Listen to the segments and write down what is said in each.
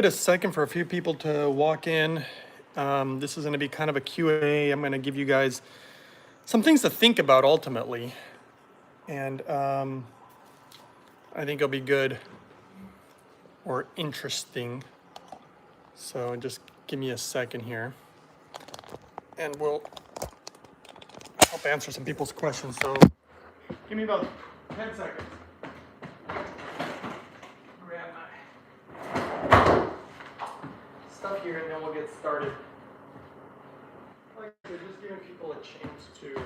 A second for a few people to walk in. This is going to be kind of a Q&A. I'm going to give you guys some things to think about ultimately. And I think it'll be good or interesting. So just give me a second here. And we'll help answer some people's questions. So give me about 10 seconds. Grab my stuff here and then we'll get started. Like we're just giving people a chance to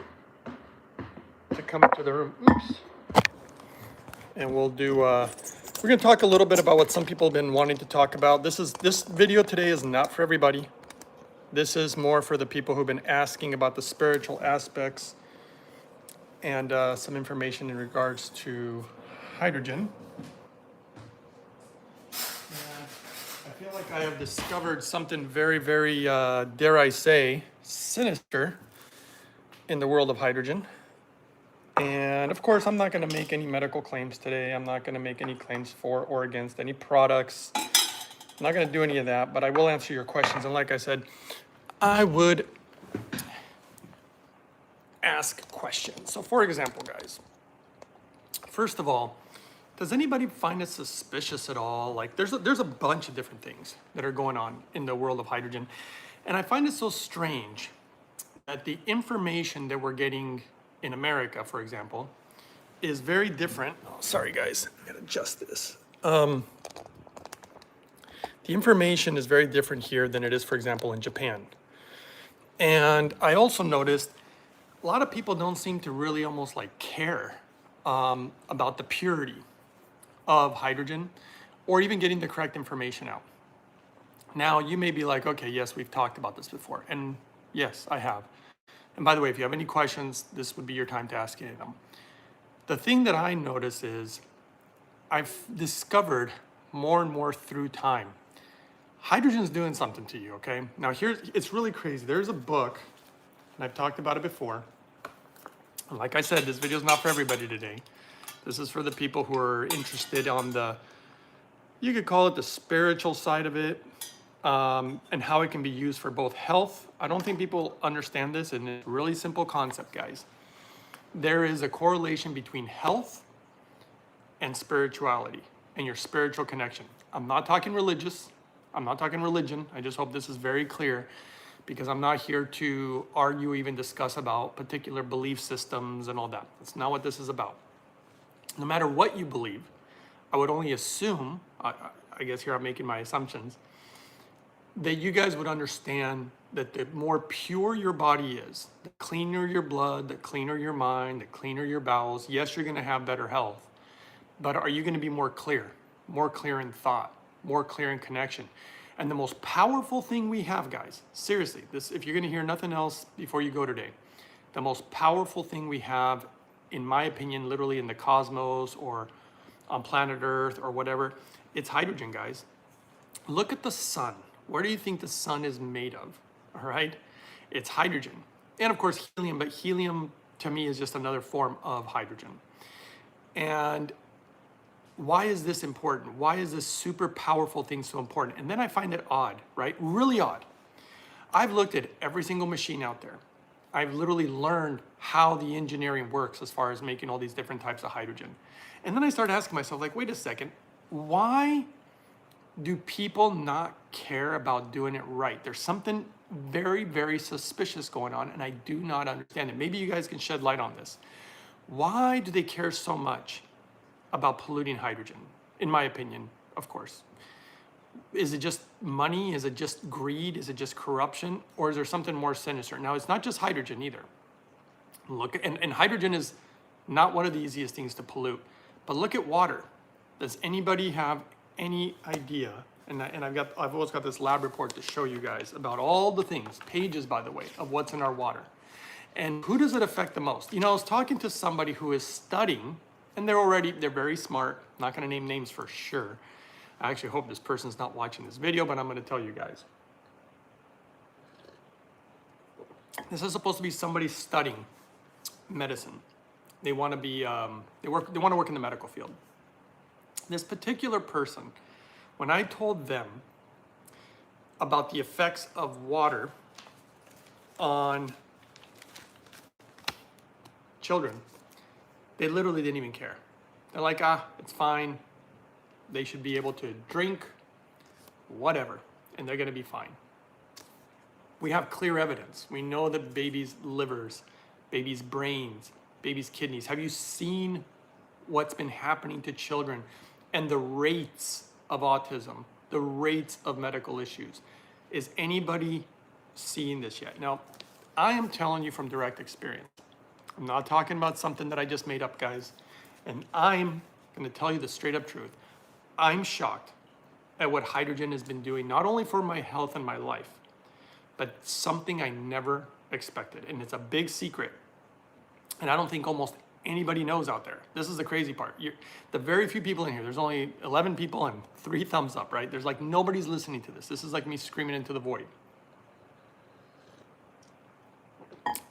come into the room. Oops. And we'll do we're going to talk a little bit about what some people have been wanting to talk about. This video today is not for everybody. This is more for the people who've been asking about the spiritual aspects and some information in regards to hydrogen. And I feel like I have discovered something very, very, dare I say, sinister in the world of hydrogen. And of course, I'm not going to make any medical claims today. I'm not going to make any claims for or against any products. I'm not going to do any of that, but I will answer your questions. And like I said, I would ask questions. So for example, guys, first of all, does anybody find it suspicious at all? Like there's a bunch of different things that are going on in the world of hydrogen. And I find it so strange that the information that we're getting in America, for example, is very different. Oh, sorry guys, I gotta adjust this. The information is very different here than it is, for example, in Japan. And I also noticed a lot of people don't seem to really almost like care about the purity of hydrogen or even getting the correct information out. Now, you may be like, okay, yes, we've talked about this before. And yes, I have. And by the way, if you have any questions, this would be your time to ask any of them. The thing that I notice is I've discovered more and more through time, hydrogen's doing something to you, okay? Now it's really crazy. There's a book, and I've talked about it before. And like I said, this video is not for everybody today. This is for the people who are interested on the, you could call it the spiritual side of it, and how it can be used for both health. I don't think people understand this, and it's a really simple concept, guys. There is a correlation between health and spirituality and your spiritual connection. I'm not talking religious. I'm not talking religion. I just hope this is very clear because I'm not here to argue or even discuss about particular belief systems and all that. That's not what this is about. No matter what you believe, I would only assume, I guess here I'm making my assumptions, that you guys would understand that the more pure your body is, the cleaner your blood, the cleaner your mind, the cleaner your bowels, yes, you're going to have better health, but are you going to be more clear in thought, more clear in connection? And the most powerful thing we have, guys, seriously, this, if you're going to hear nothing else before you go today, the most powerful thing we have, in my opinion, literally in the cosmos or on planet Earth or whatever, it's hydrogen, guys. Look at the sun. Where do you think the sun is made of? All right, it's hydrogen. And of course helium, but helium to me is just another form of hydrogen. And why is this important? Why is this super powerful thing so important? And then I find it odd, right? Really odd. I've looked at every single machine out there. I've literally learned how the engineering works as far as making all these different types of hydrogen. And then I started asking myself, like, wait a second, why do people not care about doing it right? There's something very, very suspicious going on, and I do not understand it. Maybe you guys can shed light on this. Why do they care so much about polluting hydrogen? In my opinion, of course. Is it just money? Is it just greed? Is it just corruption? Or is there something more sinister? Now, it's not just hydrogen either. Look, and hydrogen is not one of the easiest things to pollute, but look at water. Does anybody have any idea? And I've always got this lab report to show you guys about all the things, pages by the way, of what's in our water. And who does it affect the most? You know, I was talking to somebody who is studying, and they're very smart. I'm not gonna name names for sure. I actually hope this person's not watching this video, but I'm gonna tell you guys. This is supposed to be somebody studying medicine. They wanna be, they wanna work in the medical field. This particular person, when I told them about the effects of water on children, they literally didn't even care. They're like, it's fine. They should be able to drink, whatever, and they're going to be fine. We have clear evidence. We know that babies' livers, babies' brains, babies' kidneys. Have you seen what's been happening to children and the rates of autism, the rates of medical issues? Is anybody seeing this yet? Now, I am telling you from direct experience. I'm not talking about something that I just made up, guys. And I'm going to tell you the straight up truth. I'm shocked at what hydrogen has been doing, not only for my health and my life, but something I never expected. And it's a big secret. And I don't think almost anybody knows out there. This is the crazy part. The very few people in here, there's only 11 people and 3 thumbs up, right? There's like nobody's listening to this. This is like me screaming into the void.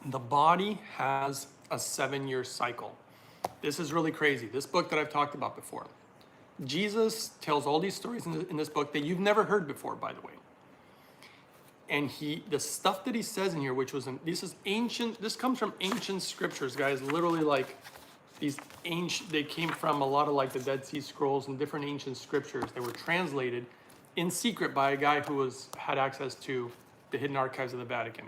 The body has a 7-year cycle. This is really crazy. This book that I've talked about before. Jesus tells all these stories in this book that you've never heard before, by the way. And the stuff that he says in here, which was, this comes from ancient scriptures, guys, literally like these ancient, they came from a lot of like the Dead Sea Scrolls and different ancient scriptures. They were translated in secret by a guy who had access to the hidden archives of the Vatican.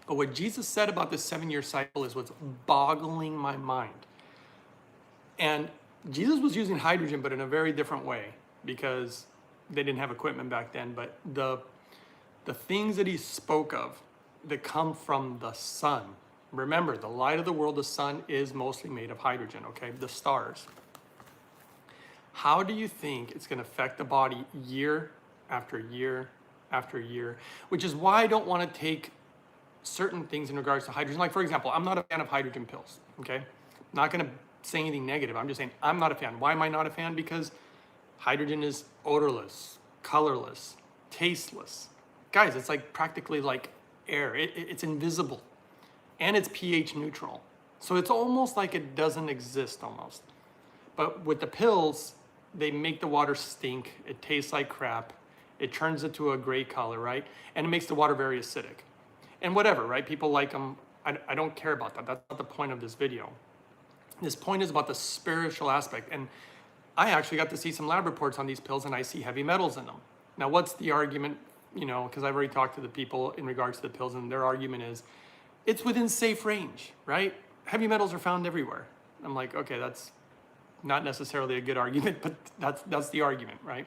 But what Jesus said about this 7-year cycle is what's boggling my mind. And Jesus was using hydrogen, but in a very different way, because they didn't have equipment back then. But the things that he spoke of that come from the sun. Remember, the light of the world, the sun, is mostly made of hydrogen, okay? The stars. How do you think it's going to affect the body year after year after year? Which is why I don't want to take certain things in regards to hydrogen. Like, for example, I'm not a fan of hydrogen pills, okay? I'm not going to say anything negative. I'm just saying I'm not a fan. Why am I not a fan? Because hydrogen is odorless, colorless, tasteless. Guys, it's like practically like air. It's invisible. And it's pH neutral. So it's almost like it doesn't exist almost. But with the pills, they make the water stink. It tastes like crap. It turns it to a gray color, right? And it makes the water very acidic. And whatever, right? People like them. I don't care about that. That's not the point of this video. This point is about the spiritual aspect. And I actually got to see some lab reports on these pills, and I see heavy metals in them. Now, what's the argument? You know, because I've already talked to the people in regards to the pills, and their argument is it's within safe range, right? Heavy metals are found everywhere. I'm like, okay, that's not necessarily a good argument, but that's the argument, right?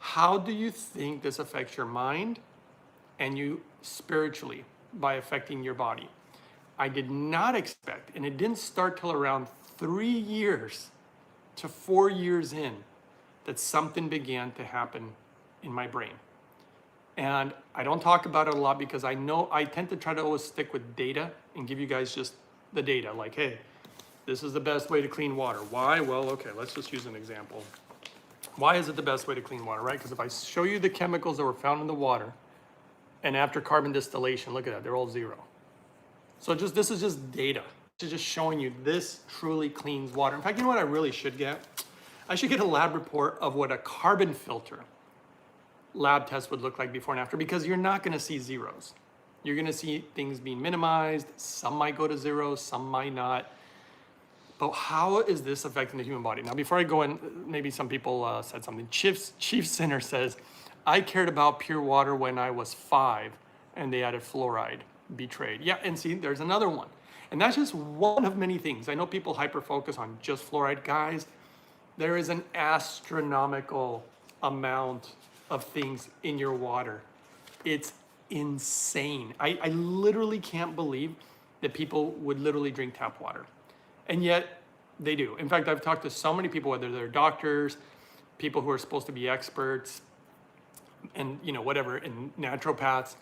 How do you think this affects your mind and you spiritually by affecting your body? I did not expect, and it didn't start till around 3 years to 4 years in, that something began to happen in my brain. And I don't talk about it a lot because I know I tend to try to always stick with data and give you guys just the data. Like, hey, this is the best way to clean water. Why? Well, okay, let's just use an example. Why is it the best way to clean water, right? Because if I show you the chemicals that were found in the water, and after carbon distillation, look at that, they're all 0. So this is just data. It's just showing you this truly cleans water. In fact, you know what I really should get? I should get a lab report of what a carbon filter lab test would look like before and after, because you're not going to see zeros. You're going to see things being minimized. Some might go to 0, some might not. But how is this affecting the human body? Now, before I go in, maybe some people said something. Chief Sinner says, I cared about pure water when I was 5 and they added fluoride. Betrayed. Yeah, and see, there's another one. And that's just one of many things. I know people hyper-focus on just fluoride. Guys, there is an astronomical amount of things in your water. It's insane. I literally can't believe that people would literally drink tap water. And yet they do. In fact, I've talked to so many people, whether they're doctors, people who are supposed to be experts, and whatever, and naturopaths,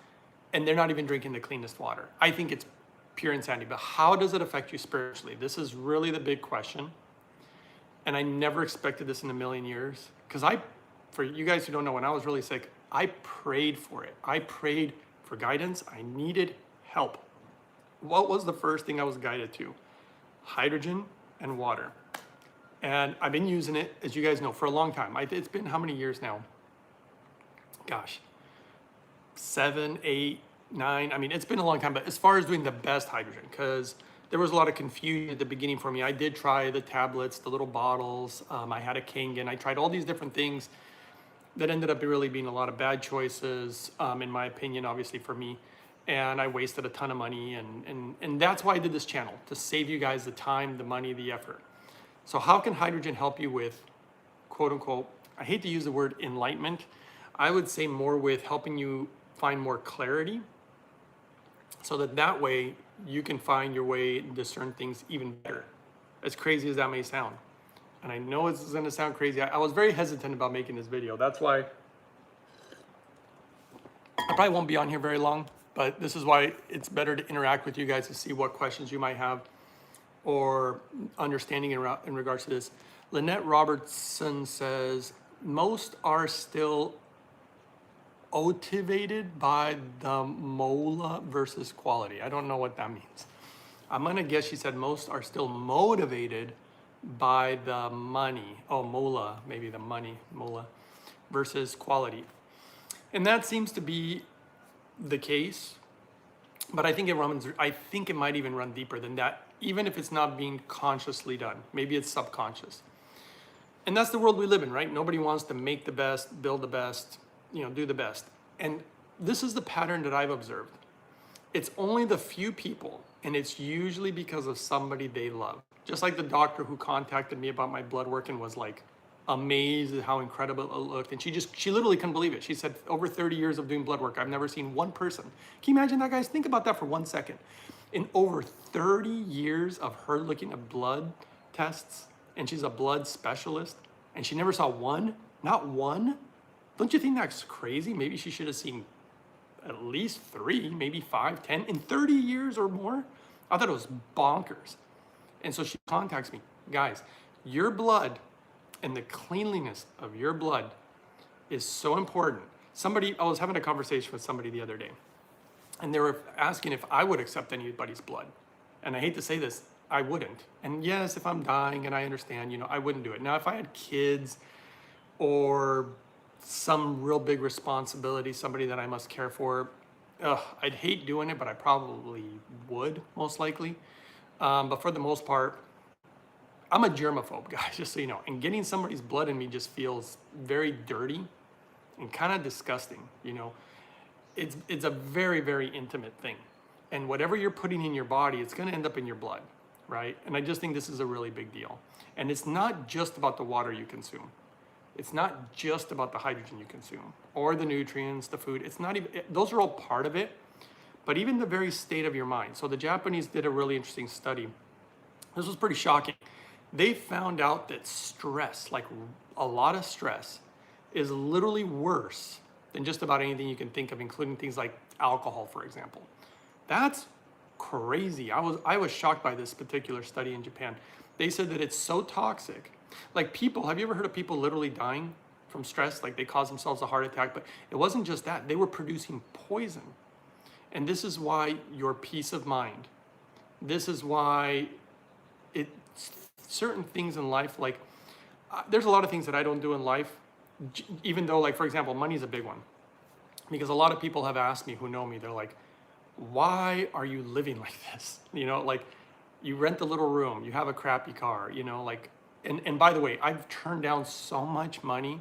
and they're not even drinking the cleanest water. I think it's pure insanity. But how does it affect you spiritually? This is really the big question. And I never expected this in a million years. Because for you guys who don't know, when I was really sick, I prayed for it. I prayed for guidance. I needed help. What was the first thing I was guided to? Hydrogen and water. And I've been using it, as you guys know, for a long time. It's been how many years now? Gosh, 7, 8, 9. I mean, it's been a long time, but as far as doing the best hydrogen, because there was a lot of confusion at the beginning for me. I did try the tablets, the little bottles. I had a Kangen. I tried all these different things that ended up really being a lot of bad choices, in my opinion, obviously for me. And I wasted a ton of money. And that's why I did this channel, to save you guys the time, the money, the effort. So how can hydrogen help you with, quote unquote, I hate to use the word enlightenment. I would say more with helping you find more clarity, so that way you can find your way and discern things even better, as crazy as that may sound. And I know it's gonna sound crazy. I was very hesitant about making this video. That's why I probably won't be on here very long, but this is why it's better to interact with you guys to see what questions you might have or understanding in regards to this. Lynette Robertson says, most are still motivated by the mola versus quality. I don't know what that means. I'm gonna guess she said most are still motivated by the money. Oh, mola, maybe the money, mola, versus quality. And that seems to be the case, but I think it might even run deeper than that, even if it's not being consciously done. Maybe it's subconscious. And that's the world we live in, right? Nobody wants to make the best, build the best, do the best. And this is the pattern that I've observed. It's only the few people, and it's usually because of somebody they love. Just like the doctor who contacted me about my blood work and was like amazed at how incredible it looked. And she literally couldn't believe it. She said, over 30 years of doing blood work, I've never seen one person. Can you imagine that, guys? Think about that for 1 second. In over 30 years of her looking at blood tests, and she's a blood specialist, and she never saw one, not one. Don't you think that's crazy? Maybe she should have seen at least 3, maybe 5, 10 in 30 years or more. I thought it was bonkers. And so she contacts me, guys, your blood and the cleanliness of your blood is so important. I was having a conversation with somebody the other day, and they were asking if I would accept anybody's blood. And I hate to say this, I wouldn't. And yes, if I'm dying, and I understand, I wouldn't do it. Now, if I had kids or some real big responsibility, somebody that I must care for, I'd hate doing it, but I probably would, most likely. But for the most part, I'm a germaphobe, guys, just so you know. And getting somebody's blood in me just feels very dirty and kind of disgusting, It's a very, very intimate thing. And whatever you're putting in your body, it's going to end up in your blood, right? And I just think this is a really big deal. And it's not just about the water you consume. It's not just about the hydrogen you consume or the nutrients, the food. It's not even, those are all part of it, but even the very state of your mind. So the Japanese did a really interesting study. This was pretty shocking. They found out that stress, like a lot of stress, is literally worse than just about anything you can think of, including things like alcohol, for example. That's crazy. I was shocked by this particular study in Japan. They said that it's so toxic. Like people, have you ever heard of people literally dying from stress? Like they caused themselves a heart attack, but it wasn't just that. They were producing poison. And this is why your peace of mind, this is why certain things in life, like there's a lot of things that I don't do in life, even though, like, for example, money is a big one. Because a lot of people have asked me who know me, they're like, why are you living like this? Like you rent a little room, you have a crappy car, and by the way, I've turned down so much money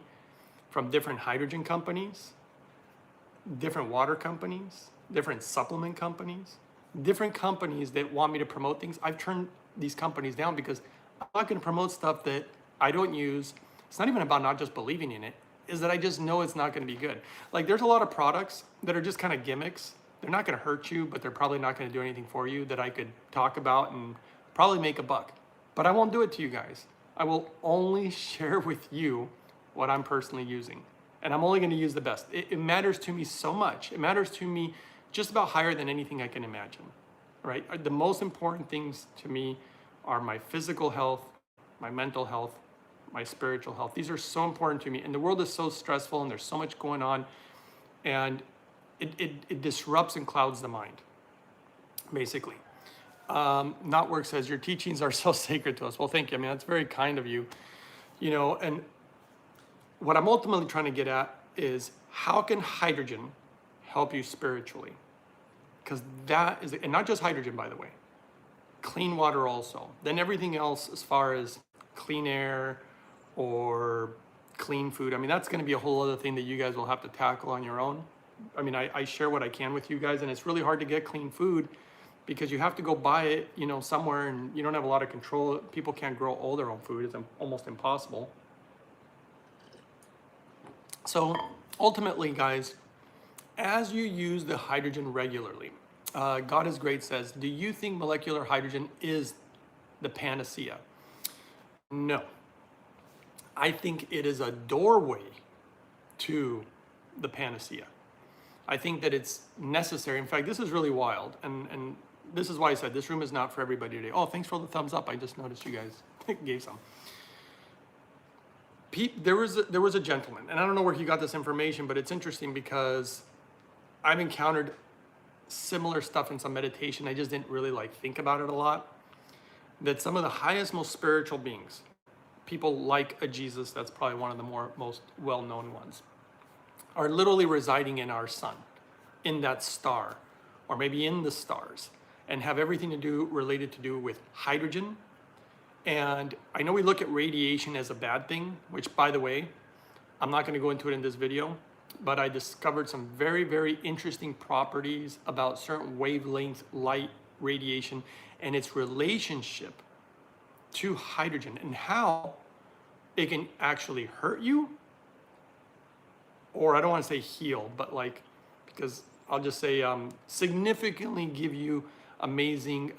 from different hydrogen companies, different water companies, different supplement companies, different companies that want me to promote things. I've turned these companies down because I'm not going to promote stuff that I don't use. It's not even about not just believing in it, is that I just know it's not going to be good. Like there's a lot of products that are just kind of gimmicks. They're not going to hurt you, but they're probably not going to do anything for you that I could talk about and probably make a buck. But I won't do it to you guys. I will only share with you what I'm personally using. And I'm only going to use the best. It matters to me so much. It matters to me just about higher than anything I can imagine, right? The most important things to me are my physical health, my mental health, my spiritual health. These are so important to me. And the world is so stressful and there's so much going on. And it disrupts and clouds the mind, basically. Notwork says, your teachings are so sacred to us. Well, thank you. I mean, that's very kind of you. And what I'm ultimately trying to get at is how can hydrogen help you spiritually. Because that is, and not just hydrogen, by the way, clean water also. Then everything else as far as clean air or clean food, I mean, that's going to be a whole other thing that you guys will have to tackle on your own. I mean, I share what I can with you guys, and it's really hard to get clean food because you have to go buy it, you know, somewhere, and you don't have a lot of control. People can't grow all their own food. It's almost impossible. So ultimately, guys, as you use the hydrogen regularly, God is Great says, do you think molecular hydrogen is the panacea? No. I think it is a doorway to the panacea. I think that it's necessary. In fact, this is really wild. And this is why I said this room is not for everybody today. Oh, thanks for the thumbs up. I just noticed you guys gave some. There was a gentleman, and I don't know where he got this information, but it's interesting because I've encountered similar stuff in some meditation. I just didn't really like think about it a lot. That some of the highest, most spiritual beings, people like a Jesus, that's probably one of the most well-known ones, are literally residing in our sun, in that star, or maybe in the stars, and have everything to do with hydrogen. And I know we look at radiation as a bad thing, which, by the way, I'm not going to go into it in this video, but I discovered some very, very interesting properties about certain wavelength light radiation and its relationship to hydrogen and how it can actually hurt you, or I don't want to say heal, but like, because I'll just say significantly give you amazing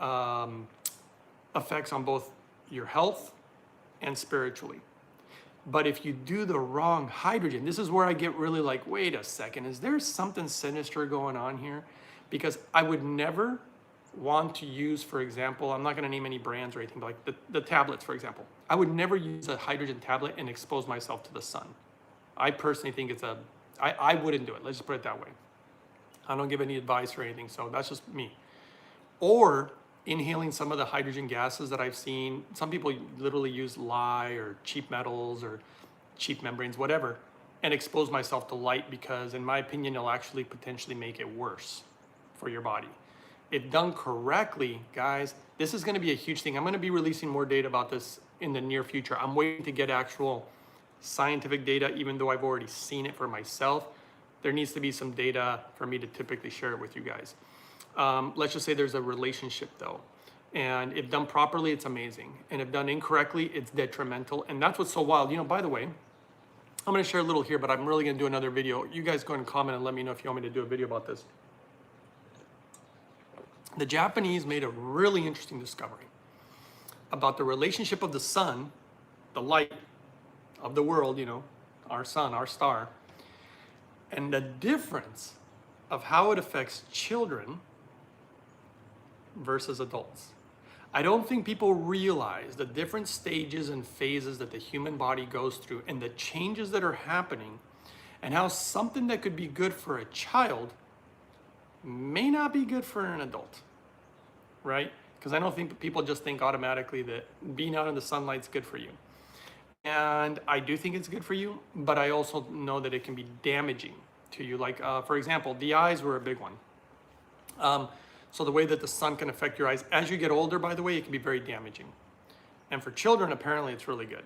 effects on both your health and spiritually. But if you do the wrong hydrogen, this is where I get really like, wait a second, is there something sinister going on here? Because I would never want to use, for example, I'm not going to name any brands or anything, but like the tablets, for example. I would never use a hydrogen tablet and expose myself to the sun. I personally think I wouldn't do it. Let's just put it that way. I don't give any advice or anything, so that's just me. Or inhaling some of the hydrogen gases that I've seen. Some people literally use lye or cheap metals or cheap membranes, whatever, and expose myself to light because, in my opinion, it'll actually potentially make it worse for your body. If done correctly, guys, this is going to be a huge thing. I'm going to be releasing more data about this in the near future. I'm waiting to get actual scientific data, even though I've already seen it for myself. There needs to be some data for me to typically share it with you guys. Let's just say there's a relationship though. And if done properly, it's amazing. And if done incorrectly, it's detrimental. And that's what's so wild. You know, by the way, I'm going to share a little here, but I'm really going to do another video. You guys go and comment and let me know if you want me to do a video about this. The Japanese made a really interesting discovery about the relationship of the sun, the light of the world, you know, our sun, our star, and the difference of how it affects children versus adults. I don't think people realize the different stages and phases that the human body goes through and the changes that are happening, and how something that could be good for a child may not be good for an adult, right? Because I don't think people just think automatically that being out in the sunlight is good for you. And I do think it's good for you, but I also know that it can be damaging to you. Like, for example, the eyes were a big one. So the way that the sun can affect your eyes, as you get older, by the way, it can be very damaging. And for children, apparently it's really good.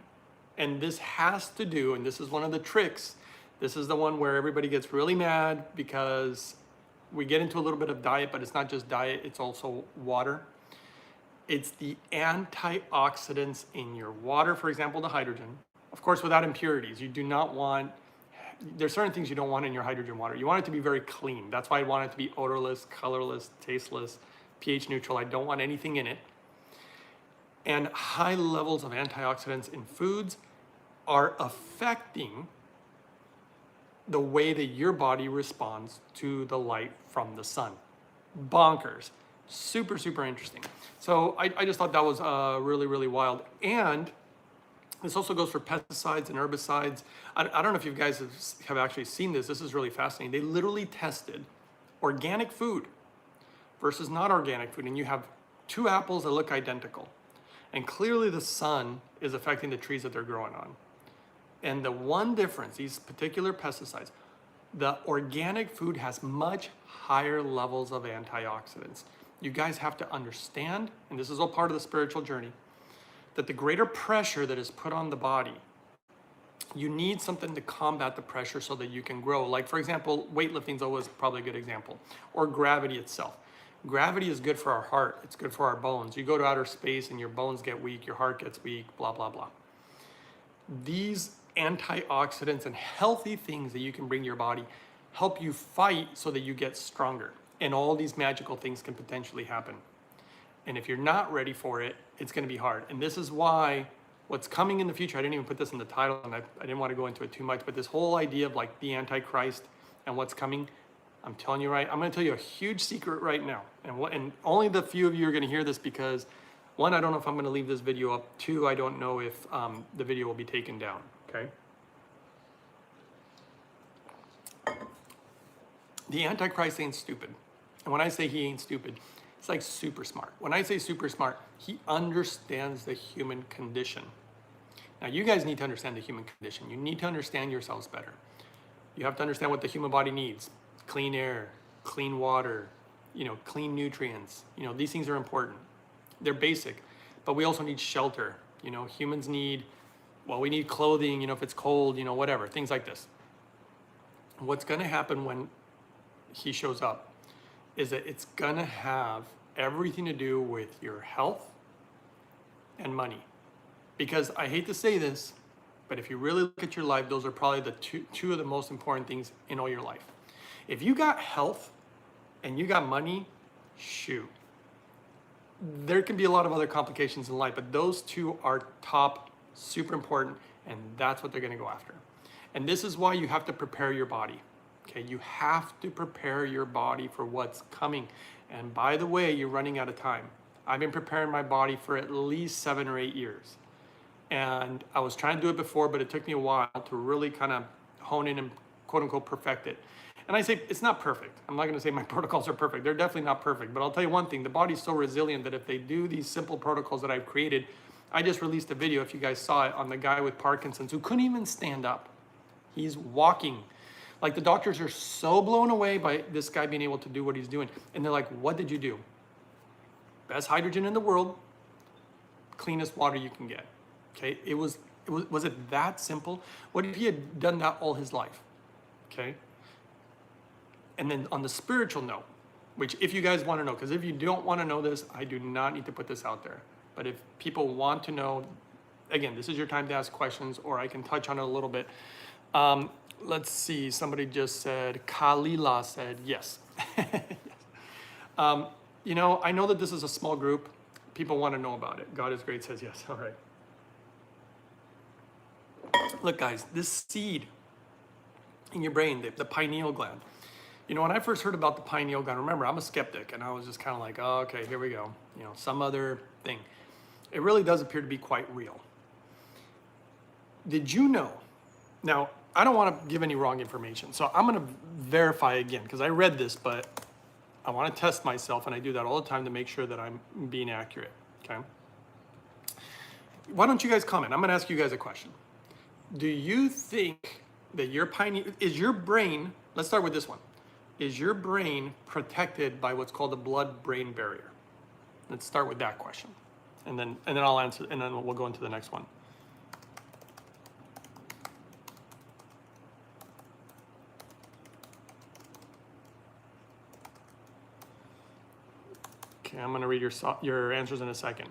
And this has to do, and this is one of the tricks, this is the one where everybody gets really mad because we get into a little bit of diet, but it's not just diet, it's also water. It's the antioxidants in your water, for example, the hydrogen. Of course, without impurities. You do not want, there's certain things you don't want in your hydrogen water. You want it to be very clean. That's why I want it to be odorless, colorless, tasteless, pH neutral. I don't want anything in it. And high levels of antioxidants in foods are affecting the way that your body responds to the light from the sun. Bonkers. Super, super interesting. So I just thought that was really, really wild. And this also goes for pesticides and herbicides. I don't know if you guys have actually seen this. This is really fascinating. They literally tested organic food versus not organic food. And you have two apples that look identical. And clearly the sun is affecting the trees that they're growing on. And the one difference, these particular pesticides, The organic food has much higher levels of antioxidants. You guys have to understand, and this is all part of the spiritual journey, that the greater pressure that is put on the body, you need something to combat the pressure so that you can grow. Like, for example, weightlifting is always probably a good example, or gravity itself. Gravity is good for our heart. It's good for our bones. You go to outer space and your bones get weak, your heart gets weak, blah, blah, blah. These antioxidants and healthy things that you can bring to your body help you fight so that you get stronger. And all these magical things can potentially happen. And if you're not ready for it, it's going to be hard. And this is why what's coming in the future, I didn't even put this in the title, and I didn't want to go into it too much, but this whole idea of like the Antichrist and what's coming, I'm telling you right, I'm going to tell you a huge secret right now. And only the few of you are going to hear this because, one, I don't know if I'm going to leave this video up. Two, I don't know if the video will be taken down, okay? The Antichrist ain't stupid. And when I say he ain't stupid, it's like super smart. When I say super smart, he understands the human condition. Now, you guys need to understand the human condition. You need to understand yourselves better. You have to understand what the human body needs. Clean air, clean water, clean nutrients. These things are important. They're basic, but we also need shelter. Humans need, we need clothing, if it's cold, whatever, things like this. What's going to happen when he shows up is that it's going to have everything to do with your health and money. Because I hate to say this, but if you really look at your life, those are probably the two of the most important things in all your life. If you got health and you got money, shoot. There can be a lot of other complications in life, but those two are top, super important, and that's what they're going to go after. And this is why you have to prepare your body. Okay, you have to prepare your body for what's coming. And by the way, you're running out of time. I've been preparing my body for at least 7 or 8 years. And I was trying to do it before, but it took me a while to really kind of hone in and quote unquote perfect it. And I say it's not perfect. I'm not going to say my protocols are perfect. They're definitely not perfect. But I'll tell you one thing, the body's so resilient that if they do these simple protocols that I've created, I just released a video, if you guys saw it, on the guy with Parkinson's who couldn't even stand up. He's walking. Like, the doctors are so blown away by this guy being able to do what he's doing. And they're like, what did you do? Best hydrogen in the world, cleanest water you can get. Okay, was it that simple? What if he had done that all his life? Okay. And then on the spiritual note, which if you guys want to know, because if you don't want to know this, I do not need to put this out there. But if people want to know, again, this is your time to ask questions, or I can touch on it a little bit. Let's see, somebody just said, Kalila said yes. Yes. I know that this is a small group. People want to know about it. God is great says yes. All right. Look, guys, this seed in your brain, the pineal gland. When I first heard about the pineal gland, remember, I'm a skeptic, and I was just kind of like, oh, okay, here we go. Some other thing. It really does appear to be quite real. Did you know? Now, I don't want to give any wrong information, so I'm going to verify again, because I read this, but I want to test myself, and I do that all the time to make sure that I'm being accurate, okay? Why don't you guys comment? I'm going to ask you guys a question. Do you think that is your brain, let's start with this one. Is your brain protected by what's called the blood-brain barrier? Let's start with that question. And then I'll answer, and then we'll go into the next one. Okay, I'm going to read your answers in a second.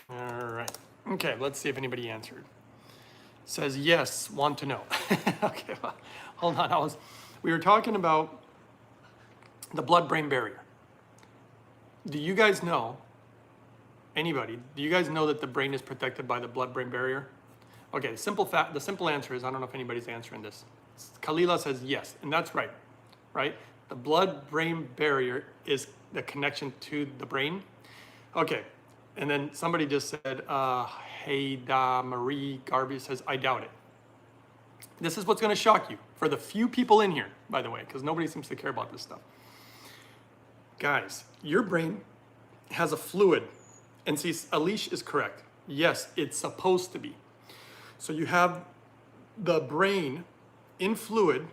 All right. Okay, let's see if anybody answered. Says yes, want to know. Okay, well, hold on. We were talking about the blood-brain barrier. Do you guys know, anybody, do you guys know that the brain is protected by the blood-brain barrier? Okay, the simple answer is, I don't know if anybody's answering this. Kalila says yes, and that's right, right? The blood-brain barrier is the connection to the brain. Okay, and then somebody just said, Heyda Marie Garvey says, I doubt it. This is what's going to shock you, for the few people in here, by the way, because nobody seems to care about this stuff. Guys, your brain has a fluid, and see, Alish is correct. Yes, it's supposed to be. So you have the brain in fluid,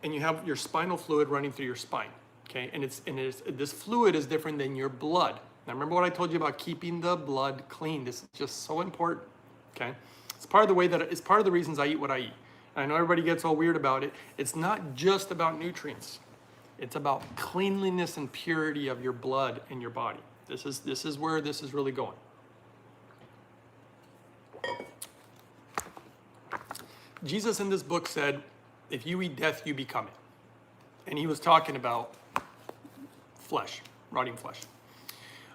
and you have your spinal fluid running through your spine. Okay, and this fluid is different than your blood. Now remember what I told you about keeping the blood clean. This is just so important. Okay, it's part of the way that it's part of the reasons I eat what I eat. And I know everybody gets all weird about it. It's not just about nutrients. It's about cleanliness and purity of your blood and your body. This is where this is really going. Jesus in this book said, if you eat death, you become it. And he was talking about flesh, rotting flesh.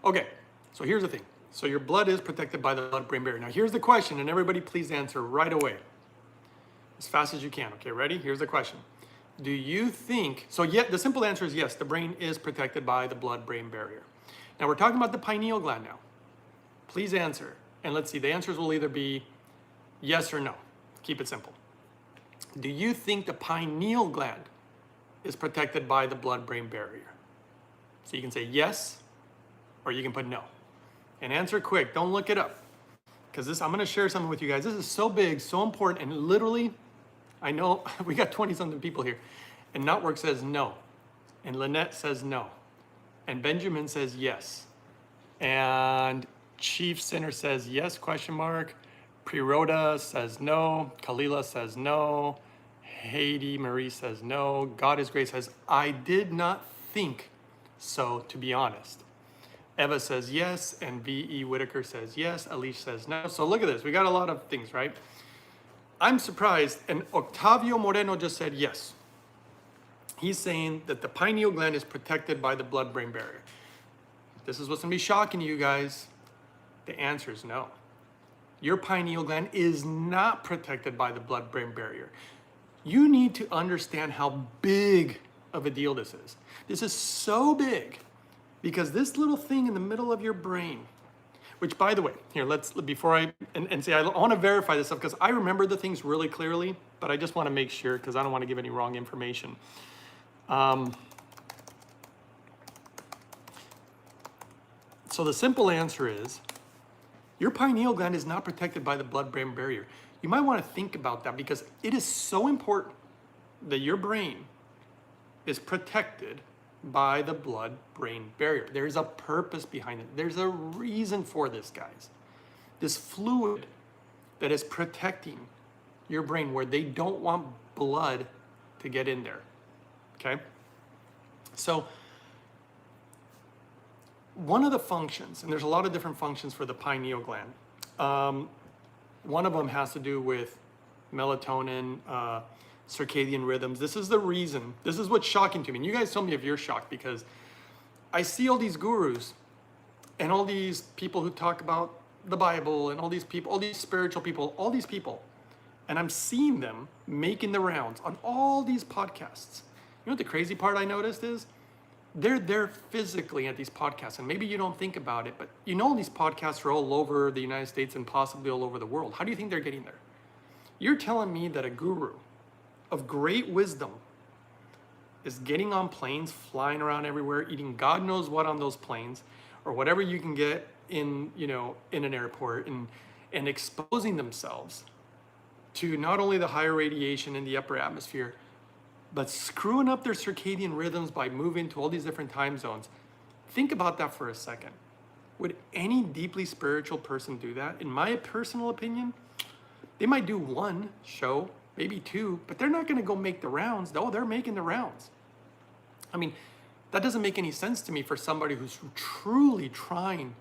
Okay, so here's the thing. So your blood is protected by the blood-brain barrier. Now here's the question, and everybody please answer right away. As fast as you can, okay, ready? Here's the question. Do you think, so yeah, the simple answer is yes, the brain is protected by the blood-brain barrier. Now we're talking about the pineal gland now. Please answer. And let's see, the answers will either be yes or no. Keep it simple. Do you think the pineal gland is protected by the blood-brain barrier? So you can say yes, or you can put no. And answer quick, don't look it up. Because I'm gonna share something with you guys. This is so big, so important, and literally, I know we got 20-something people here, and Notwork says no, and Lynette says no, and Benjamin says yes, and Chief Sinner says yes, question mark, Priroda says no, Kalila says no, Haiti Marie says no, God is Great says, I did not think so, to be honest. Eva says yes, and V.E. Whitaker says yes, Alish says no. So look at this, we got a lot of things, right? I'm surprised, and Octavio Moreno just said yes. He's saying that the pineal gland is protected by the blood-brain barrier. This is what's gonna be shocking to you guys. The answer is no. Your pineal gland is not protected by the blood-brain barrier. You need to understand how big of a deal this is. This is so big because this little thing in the middle of your brain, which by the way, here, before I say, I want to verify this stuff because I remember the things really clearly, but I just want to make sure because I don't want to give any wrong information. So the simple answer is, your pineal gland is not protected by the blood-brain barrier. You might want to think about that because it is so important that your brain is protected by the blood-brain barrier. There's a purpose behind it. There's a reason for this, guys. This fluid that is protecting your brain where they don't want blood to get in there, okay? So one of the functions, and there's a lot of different functions for the pineal gland. One of them has to do with melatonin, circadian rhythms. This is the reason, this is what's shocking to me. And you guys tell me if you're shocked because I see all these gurus and all these people who talk about the Bible and all these people, all these spiritual people, all these people, and I'm seeing them making the rounds on all these podcasts. You know what the crazy part I noticed is? They're there physically at these podcasts, and maybe you don't think about it, but you know these podcasts are all over the United States and possibly all over the world. How do you think they're getting there? You're telling me that a guru of great wisdom is getting on planes, flying around everywhere, eating God knows what on those planes, or whatever you can get in, you know, in an airport, and exposing themselves to not only the higher radiation in the upper atmosphere, but screwing up their circadian rhythms by moving to all these different time zones. Think about that for a second. Would any deeply spiritual person do that? In my personal opinion, they might do one show, maybe two, but they're not gonna go make the rounds. No, they're making the rounds. I mean, that doesn't make any sense to me for somebody who's truly trying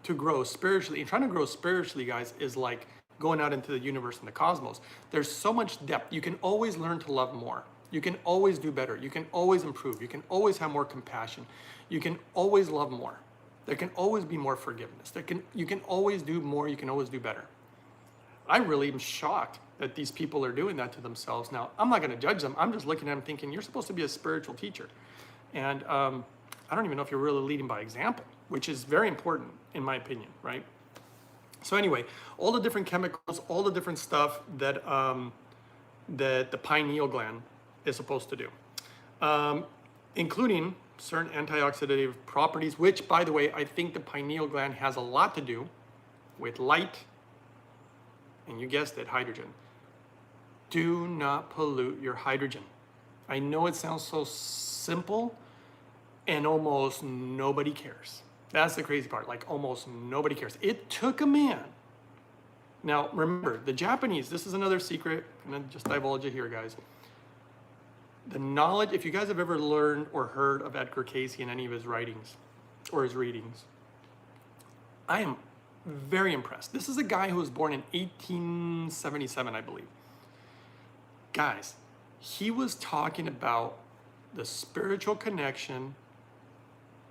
to grow spiritually. And trying to grow spiritually, guys, is like going out into the universe and the cosmos. There's so much depth. You can always learn to love more. You can always do better. You can always improve. You can always have more compassion. You can always love more. There can always be more forgiveness. You can always do more. You can always do better. I really am shocked that these people are doing that to themselves. Now, I'm not going to judge them. I'm just looking at them thinking, you're supposed to be a spiritual teacher. And I don't even know if you're really leading by example, which is very important in my opinion, right? So anyway, all the different chemicals, all the different stuff that, that the pineal gland is supposed to do, including certain antioxidative properties, which, by the way, I think the pineal gland has a lot to do with light and you guessed it, hydrogen. Do not pollute your hydrogen. I know it sounds so simple, and almost nobody cares. That's the crazy part, like almost nobody cares. It took a man. Now, remember, the Japanese, this is another secret, I'm gonna just divulge it here, guys. The knowledge, if you guys have ever learned or heard of Edgar Cayce in any of his writings or his readings, I am very impressed. This is a guy who was born in 1877, I believe. Guys, he was talking about the spiritual connection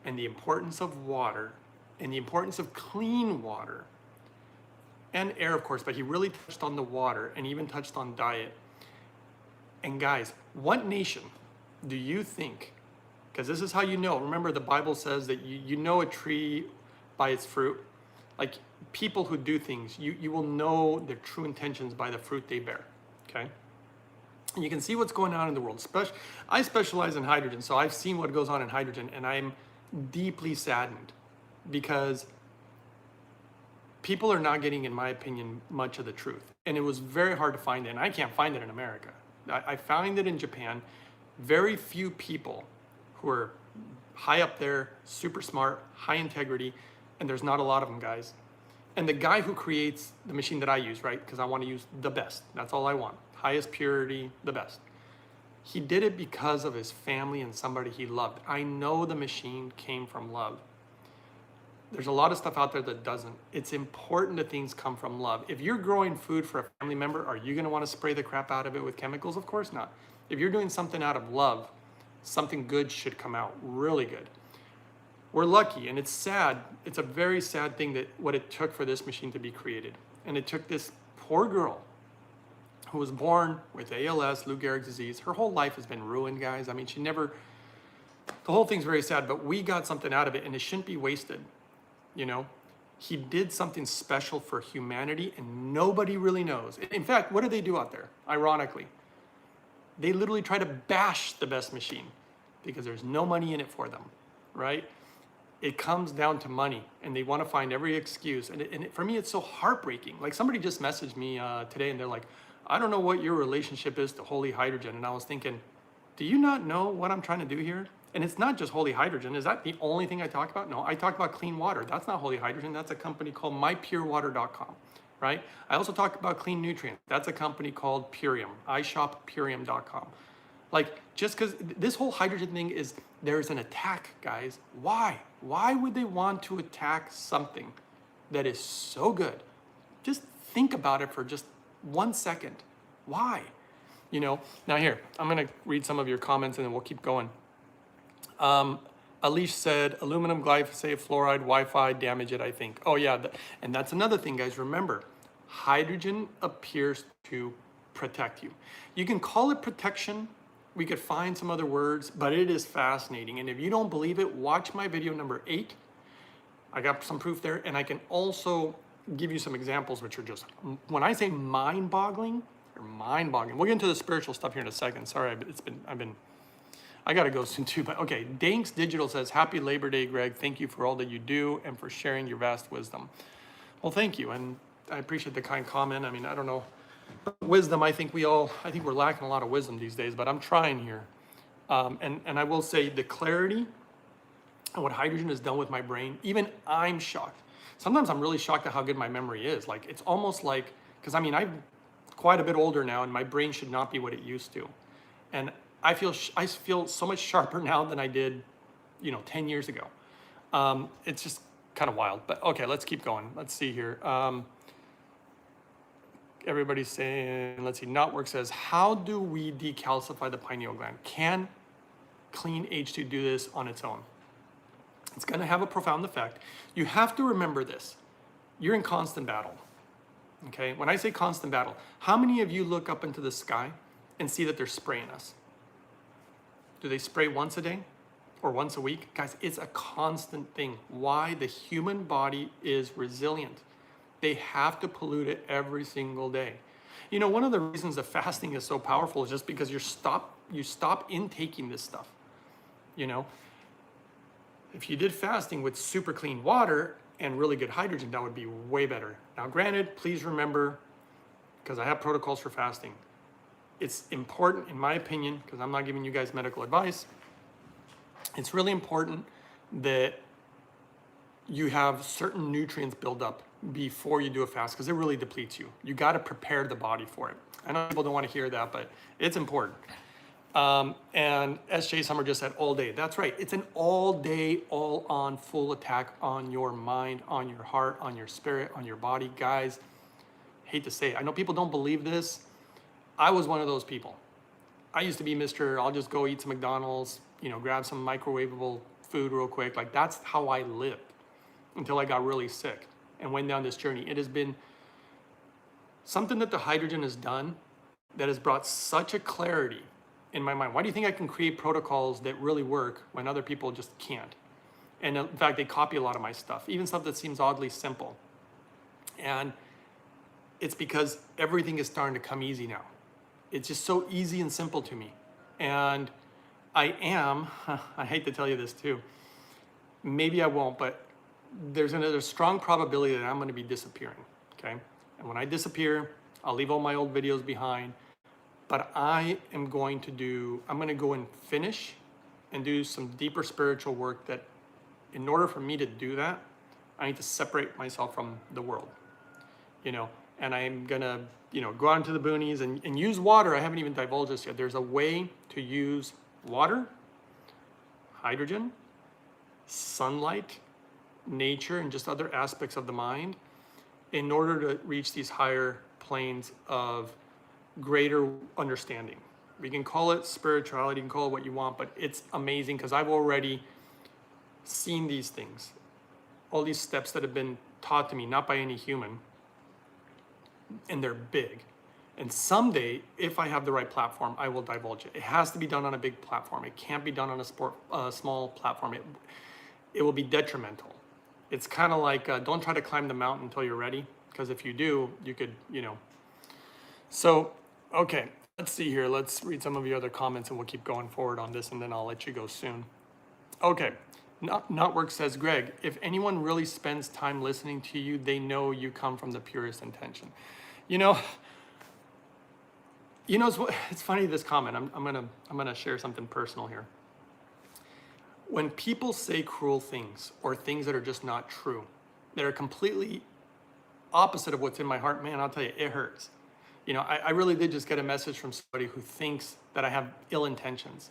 and the importance of water and the importance of clean water and air, of course, but he really touched on the water and even touched on diet. And guys, what nation do you think, because this is how you know, remember the Bible says that you know a tree by its fruit. Like people who do things, you will know their true intentions by the fruit they bear, okay? And you can see what's going on in the world. I specialize in hydrogen, so I've seen what goes on in hydrogen, and I'm deeply saddened because people are not getting, in my opinion, much of the truth. And it was very hard to find it, and I can't find it in America. I found it in Japan. Very few people who are high up there, super smart, high integrity, and there's not a lot of them, guys. And the guy who creates the machine that I use, right, because I want to use the best. That's all I want. Highest purity, the best. He did it because of his family and somebody he loved. I know the machine came from love. There's a lot of stuff out there that doesn't. It's important that things come from love. If you're growing food for a family member, are you going to want to spray the crap out of it with chemicals? Of course not. If you're doing something out of love, something good should come out, really good. We're lucky, and it's sad. It's a very sad thing that what it took for this machine to be created. And it took this poor girl who was born with ALS, Lou Gehrig's disease. Her whole life has been ruined, guys. I mean, the whole thing's very sad, but we got something out of it, and it shouldn't be wasted. You know, he did something special for humanity, and nobody really knows. In fact, what do they do out there? Ironically, they literally try to bash the best machine because there's no money in it for them, right? It comes down to money, and they want to find every excuse. And for me, it's so heartbreaking. Like somebody just messaged me today, and they're like, I don't know what your relationship is to holy hydrogen. And I was thinking, do you not know what I'm trying to do here? And it's not just holy hydrogen. Is that the only thing I talk about? No, I talk about clean water. That's not holy hydrogen. That's a company called mypurewater.com, right? I also talk about clean nutrients. That's a company called Purium, ishoppurium.com. Like, just because this whole hydrogen thing is, there's an attack, guys. Why? Why would they want to attack something that is so good? Just think about it for just 1 second. Why? You know, now here, I'm going to read some of your comments and then we'll keep going. Alish said, aluminum, glyphosate, fluoride, Wi-Fi, damage it, I think. Oh yeah, and that's another thing, guys. Remember, hydrogen appears to protect you. You can call it protection. We could find some other words, but it is fascinating. And if you don't believe it, watch my video number 8. I got some proof there, and I can also give you some examples which are just, when I say mind-boggling, they're mind-boggling. We'll get into the spiritual stuff here in a second. Sorry, I gotta go soon too, but okay. Danks Digital says, happy Labor Day, Greg. Thank you for all that you do and for sharing your vast wisdom. Well, thank you, and I appreciate the kind comment. I mean, I don't know. Wisdom, I think we're lacking a lot of wisdom these days, but I'm trying here. And I will say the clarity and what hydrogen has done with my brain, even I'm shocked. Sometimes I'm really shocked at how good my memory is. Like, it's almost like, because I mean, I'm quite a bit older now and my brain should not be what it used to. And I feel so much sharper now than I did, 10 years ago. It's just kind of wild, but okay, let's keep going. Let's see here. Everybody's saying, let's see, Notwork says, how do we decalcify the pineal gland? Can clean H2 do this on its own? It's going to have a profound effect. You have to remember this. You're in constant battle, okay? When I say constant battle, how many of you look up into the sky and see that they're spraying us? Do they spray once a day or once a week? Guys, it's a constant thing. Why? The human body is resilient. They have to pollute it every single day. One of the reasons that fasting is so powerful is just because you stop intaking this stuff. If you did fasting with super clean water and really good hydrogen, that would be way better. Now, granted, please remember, because I have protocols for fasting. It's important, in my opinion, because I'm not giving you guys medical advice. It's really important that you have certain nutrients build up before you do a fast, because it really depletes you. You got to prepare the body for it. I know people don't want to hear that, but it's important. And SJ Summer just said all day. That's right. It's an all day, all on full attack on your mind, on your heart, on your spirit, on your body. Guys, hate to say it. I know people don't believe this. I was one of those people. I used to be Mr. I'll just go eat some McDonald's, grab some microwavable food real quick. Like, that's how I lived until I got really sick and went down this journey. It has been something that the hydrogen has done that has brought such a clarity in my mind. Why do you think I can create protocols that really work when other people just can't? And in fact, they copy a lot of my stuff, even stuff that seems oddly simple. And it's because everything is starting to come easy now. It's just so easy and simple to me. And I hate to tell you this too, maybe I won't, but there's a strong probability that I'm going to be disappearing, okay? And when I disappear, I'll leave all my old videos behind, but I'm going to go and finish and do some deeper spiritual work that in order for me to do that, I need to separate myself from the world, and I'm gonna, go out into the boonies and use water. I haven't even divulged this yet. There's a way to use water, hydrogen, sunlight, nature, and just other aspects of the mind in order to reach these higher planes of greater understanding. We can call it spirituality, you can call it what you want, but it's amazing because I've already seen these things, all these steps that have been taught to me, not by any human, and they're big. And someday, if I have the right platform, I will divulge it. It has to be done on a big platform. It can't be done on a small platform. It will be detrimental. It's kind of like, don't try to climb the mountain until you're ready, because if you do, you could, So, okay, let's see here. Let's read some of your other comments and we'll keep going forward on this and then I'll let you go soon. Okay, Notwork says, Greg, if anyone really spends time listening to you, they know you come from the purest intention. It's funny, this comment. I'm gonna share something personal here. When people say cruel things or things that are just not true, that are completely opposite of what's in my heart, man, I'll tell you, it hurts. I really did just get a message from somebody who thinks that I have ill intentions.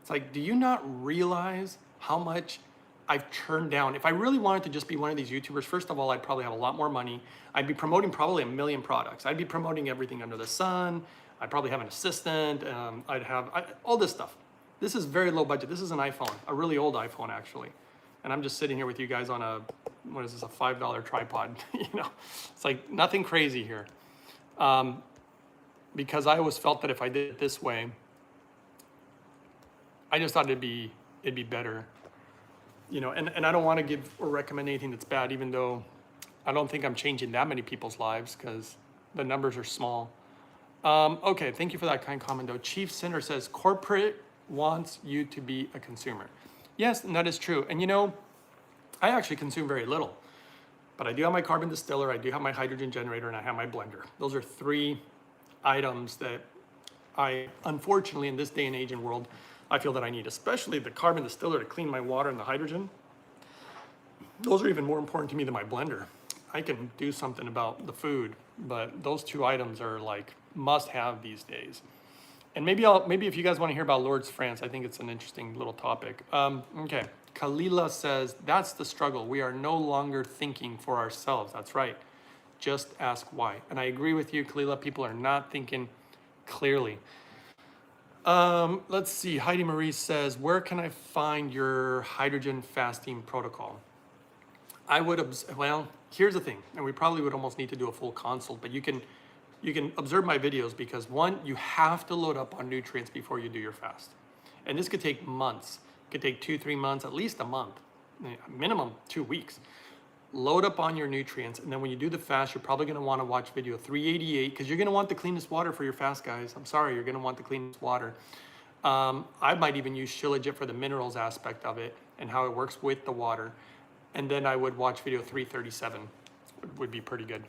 It's like, do you not realize how much I've turned down? If I really wanted to just be one of these YouTubers, first of all, I'd probably have a lot more money. I'd be promoting probably 1 million products. I'd be promoting everything under the sun. I'd probably have an assistant. I'd have all this stuff. This is very low budget. This is an iPhone, a really old iPhone actually. And I'm just sitting here with you guys on a $5 tripod. It's like nothing crazy here. Because I always felt that if I did it this way, I just thought it'd be better. And I don't want to give or recommend anything that's bad, even though I don't think I'm changing that many people's lives because the numbers are small. Okay, thank you for that kind comment though. Chief Sinner says, corporate wants you to be a consumer. Yes, and that is true. And I actually consume very little, but I do have my carbon distiller, I do have my hydrogen generator, and I have my blender. Those are 3 items that I, unfortunately, in this day and age and world, I feel that I need, especially the carbon distiller to clean my water and the hydrogen. Those are even more important to me than my blender. I can do something about the food, but those 2 items are like must have these days. And maybe if you guys want to hear about Lourdes, France, I think it's an interesting little topic. Okay, Kalila says, that's the struggle. We are no longer thinking for ourselves. That's right. Just ask why. And I agree with you, Kalila. People are not thinking clearly. Let's see. Heidi Marie says, where can I find your hydrogen fasting protocol? Well, here's the thing, and we probably would almost need to do a full consult, but you can observe my videos because 1, you have to load up on nutrients before you do your fast. And this could take months. It could take 2-3 months, at least a month, minimum 2 weeks. Load up on your nutrients, and then when you do the fast, you're probably gonna wanna watch video 388 because you're gonna want the cleanest water for your fast, guys. I'm sorry, you're gonna want the cleanest water. I might even use Shilajit for the minerals aspect of it and how it works with the water. And then I would watch video 337, would be pretty good.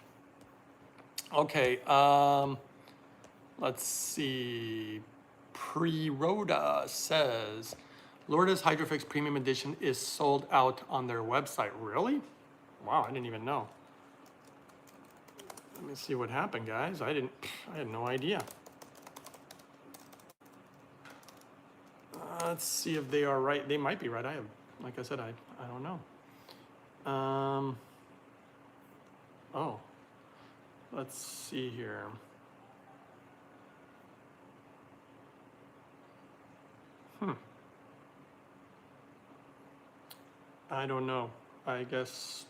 Okay, let's see. Pre-Rhoda says, Lourdes Hydrofix Premium Edition is sold out on their website. Really? Wow, I didn't even know. Let me see what happened, guys. I had no idea. Let's see if they are right. They might be right. Like I said, I don't know. Oh, let's see here. I don't know. I guess,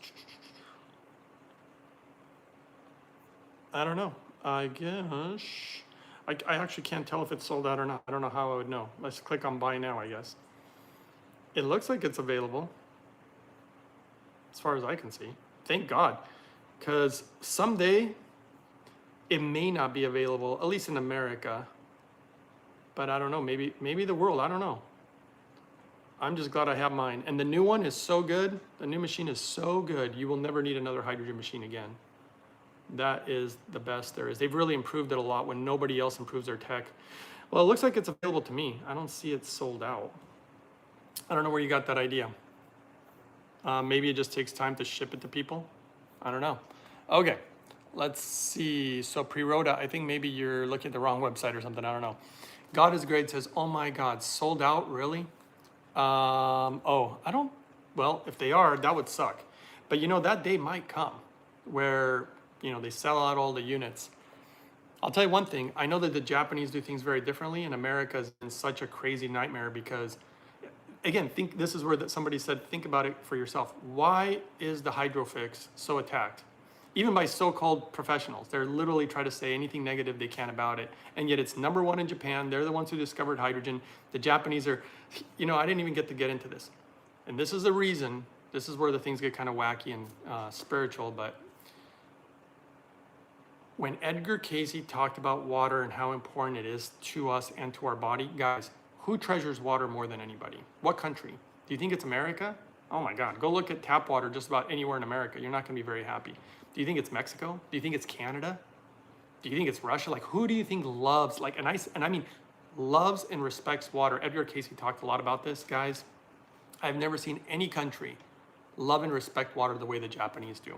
I don't know. I guess, I actually can't tell if it's sold out or not. I don't know how I would know. Let's click on buy now, I guess. It looks like it's available, as far as I can see. Thank God, because someday it may not be available, at least in America. But I don't know, maybe the world, I don't know. I'm just glad I have mine. And the new one is so good. The new machine is so good. You will never need another hydrogen machine again. That is the best there is. They've really improved it a lot when nobody else improves their tech. Well, it looks like it's available to me. I don't see it sold out. I don't know where you got that idea. Maybe it just takes time to ship it to people. I don't know. Okay, let's see. So Pre-Rhoda, I think maybe you're looking at the wrong website or something. I don't know. God is Great says, oh my God, sold out, really? Oh, I don't, well, if they are, that would suck. But you know, that day might come where, you know, they sell out all the units. I'll tell you one thing, I know that the Japanese do things very differently, and America's been such a crazy nightmare because, again, think this is where somebody said, think about it for yourself. Why is the Hydrofix so attacked? Even by so-called professionals. They're literally trying to say anything negative they can about it. And yet it's #1 in Japan. They're the ones who discovered hydrogen. The Japanese are, you know, I didn't even get to get into this. And this is the reason, this is where the things get kind of wacky and spiritual, but when Edgar Casey talked about water and how important it is to us and to our body, guys, who treasures water more than anybody? What country? Do you think it's America? Oh my God, go look at tap water just about anywhere in America. You're not gonna be very happy. Do you think it's Mexico? Do you think it's Canada? Do you think it's Russia? Like, who do you think loves, like, and I mean, loves and respects water? Edgar Casey talked a lot about this, guys. I've never seen any country love and respect water the way the Japanese do.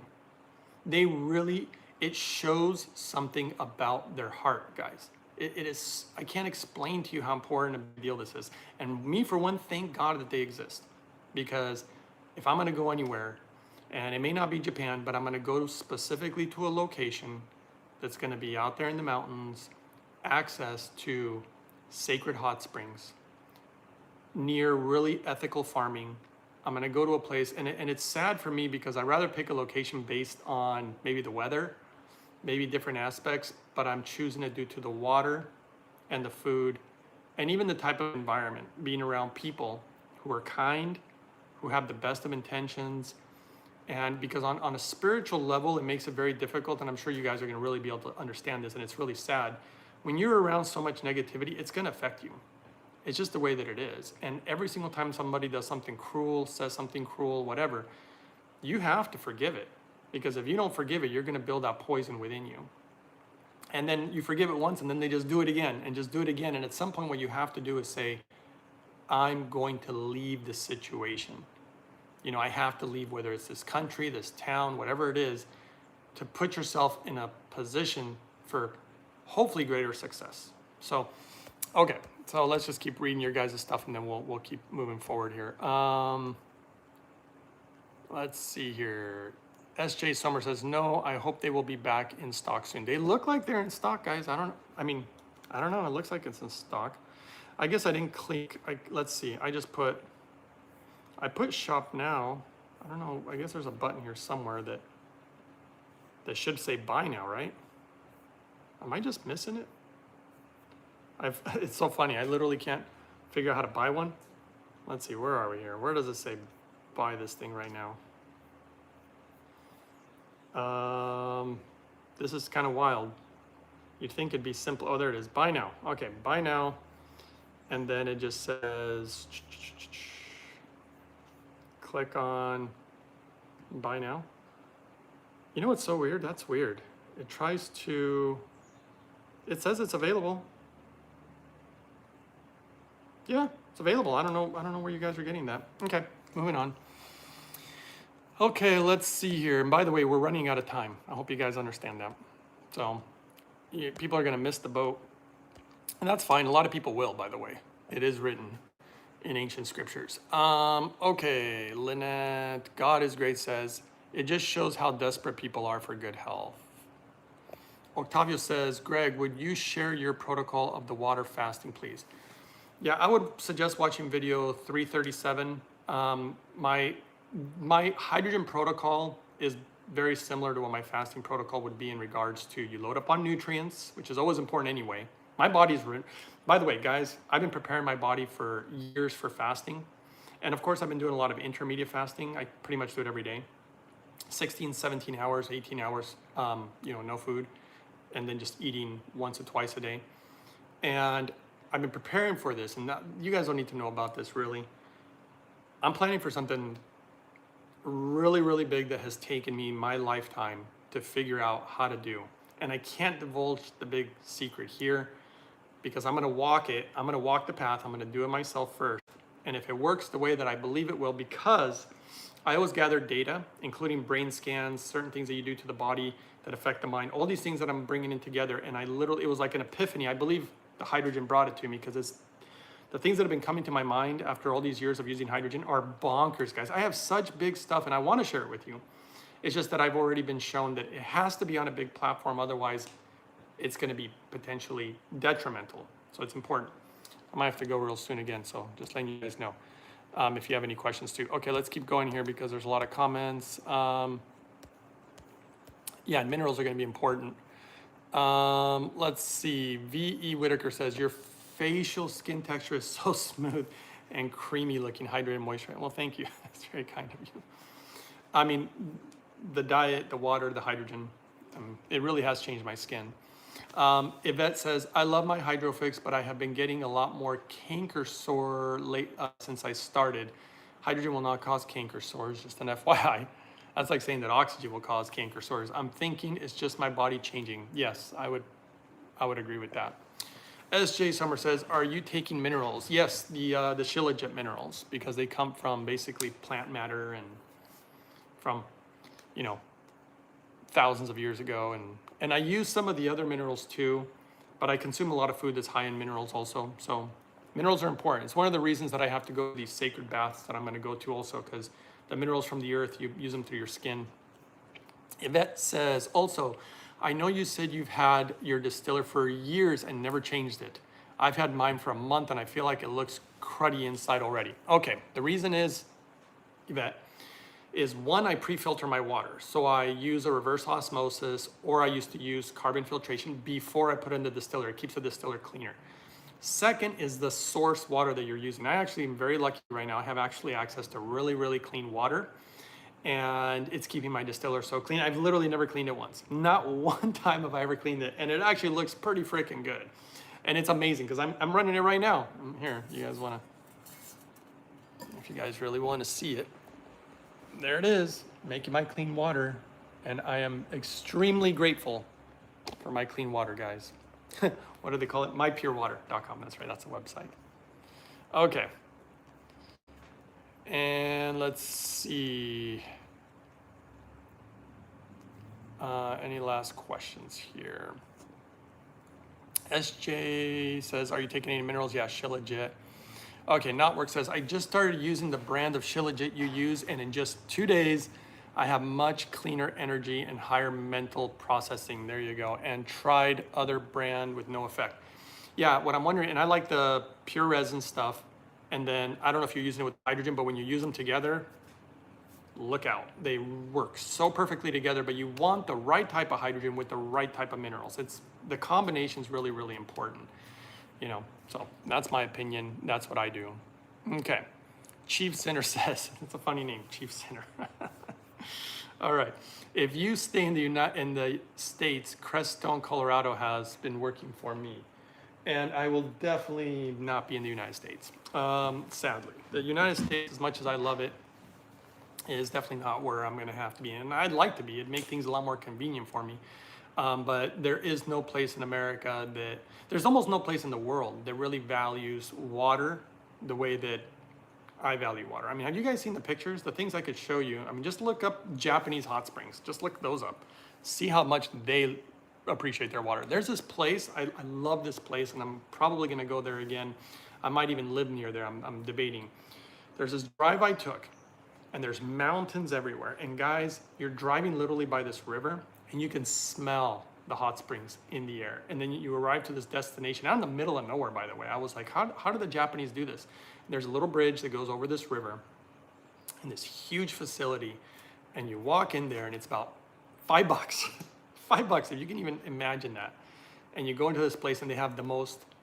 They really, it shows something about their heart, guys. It is, I can't explain to you how important a big deal this is. And me, for one, thank God that they exist. Because if I'm gonna go anywhere, and it may not be Japan, but I'm gonna go specifically to a location that's gonna be out there in the mountains, access to sacred hot springs, near really ethical farming. I'm gonna go to a place, and it's sad for me because I'd rather pick a location based on maybe the weather, maybe different aspects, but I'm choosing it due to the water and the food, and even the type of environment, being around people who are kind, who have the best of intentions. And because on a spiritual level, it makes it very difficult, and I'm sure you guys are gonna really be able to understand this, and it's really sad. When you're around so much negativity, it's gonna affect you. It's just the way that it is. And every single time somebody does something cruel, says something cruel, whatever, you have to forgive it. Because if you don't forgive it, you're gonna build that poison within you. And then you forgive it once, and then they just do it again, and just do it again. And at some point, what you have to do is say, I'm going to leave this situation. You know, I have to leave, whether it's this country, this town, whatever it is, to put yourself in a position for hopefully greater success. So, okay, so let's just keep reading your guys' stuff, and then we'll keep moving forward here. Let's see here. SJ Sommer says, no, I hope they will be back in stock soon. They look like they're in stock, guys. I don't know. It looks like it's in stock. I guess I didn't click. Let's see. I put shop now. I don't know. I guess there's a button here somewhere that should say buy now, right? Am I just missing it? It's so funny. I literally can't figure out how to buy one. Let's see. Where are we here? Where does it say buy this thing right now? This is kind of wild. You'd think it'd be simple. Oh, there it is. Buy now. Okay, buy now. And then it just says, click on buy now. You know what's so weird? That's weird. It tries to, it says it's available. Yeah, it's available. I don't know where you guys are getting that. Okay, moving on. Okay, let's see here. And by the way, we're running out of time. I hope you guys understand that. So people are going to miss the boat. And that's fine. A lot of people will, by the way. It is written in ancient scriptures. Okay, Lynette, God is great says, it just shows how desperate people are for good health. Octavio says, Greg, would you share your protocol of the water fasting, please? Yeah, I would suggest watching video 337. My hydrogen protocol is very similar to what my fasting protocol would be in regards to you load up on nutrients, which is always important anyway. My body's, by the way, guys, I've been preparing my body for years for fasting. And of course, I've been doing a lot of intermediate fasting. I pretty much do it every day. 16, 17 hours, 18 hours, no food, and then just eating once or twice a day. And I've been preparing for this, and you guys don't need to know about this really. I'm planning for something really, really big that has taken me my lifetime to figure out how to do. And I can't divulge the big secret here because I'm gonna walk it. I'm gonna walk the path. I'm gonna do it myself first. And if it works the way that I believe it will, because I always gather data, including brain scans, certain things that you do to the body that affect the mind, all these things that I'm bringing in together. And it was like an epiphany. I believe the hydrogen brought it to me because it's the things that have been coming to my mind after all these years of using hydrogen are bonkers, guys. I have such big stuff and I want to share it with you. It's just that I've already been shown that it has to be on a big platform. Otherwise, it's going to be potentially detrimental. So it's important. I might have to go real soon again. So just letting you guys know if you have any questions too. Okay, let's keep going here because there's a lot of comments. Yeah, minerals are going to be important. Let's see. V.E. Whitaker says, your facial skin texture is so smooth and creamy looking, hydrated, moisturized. Well, thank you. That's very kind of you. I mean, the diet, the water, the hydrogen, it really has changed my skin. Yvette says, I love my Hydrofix, but I have been getting a lot more canker sore since I started. Hydrogen will not cause canker sores, just an FYI. That's like saying that oxygen will cause canker sores. I'm thinking it's just my body changing. Yes, I would agree with that. SJ Summer says, are you taking minerals? Yes, the Shilajit minerals, because they come from basically plant matter and from, thousands of years ago. And I use some of the other minerals too, but I consume a lot of food that's high in minerals also. So minerals are important. It's one of the reasons that I have to go to these sacred baths that I'm going to go to also, because the minerals from the earth, you use them through your skin. Yvette says, also, I know you said you've had your distiller for years and never changed it. I've had mine for a month and I feel like it looks cruddy inside already. Okay, the reason is, Yvette, is one, I pre-filter my water. So I use a reverse osmosis, or I used to use carbon filtration before I put in the distiller. It keeps the distiller cleaner. Second is the source water that you're using. I actually am very lucky right now. I have actually access to really, really clean water, and it's keeping my distiller so clean. I've literally never cleaned it once. Not one time have I ever cleaned it, and it actually looks pretty freaking good. And it's amazing because I'm running it right now. Here, you guys want to, if you guys really want to see it. There it is, making my clean water. And I am extremely grateful for my clean water, guys. What do they call it? mypurewater.com. That's right, that's the website. Okay. And let's see. Any last questions here? SJ says, are you taking any minerals? Yeah, Shilajit. Okay, Notwork says, I just started using the brand of Shilajit you use, and in just 2 days, I have much cleaner energy and higher mental processing. There you go. And tried other brand with no effect. Yeah, what I'm wondering, and I like the pure resin stuff, and then I don't know if you're using it with hydrogen, but when you use them together, look out. They work so perfectly together, but you want the right type of hydrogen with the right type of minerals. The combination is really, really important. So that's my opinion. That's what I do. Okay. Chief Sinner says, it's a funny name, Chief Sinner. All right. If you stay in the States, Crestone, Colorado has been working for me. And I will definitely not be in the United States, sadly. The United States, as much as I love it, is definitely not where I'm going to have to be. And I'd like to be. It'd make things a lot more convenient for me. But there is no place in America there's almost no place in the world that really values water the way that I value water. I mean, have you guys seen the pictures? The things I could show you. I mean, just look up Japanese hot springs. Just look those up. See how much they appreciate their water. There's this place, I love this place, and I'm probably gonna go there again. I might even live near there, I'm debating. There's this drive I took, and there's mountains everywhere. And guys, you're driving literally by this river, and you can smell the hot springs in the air. And then you arrive to this destination out in the middle of nowhere, by the way. I was like, how do the Japanese do this? And there's a little bridge that goes over this river in this huge facility. And you walk in there and it's about $5. $5, if you can even imagine that. And you go into this place and they have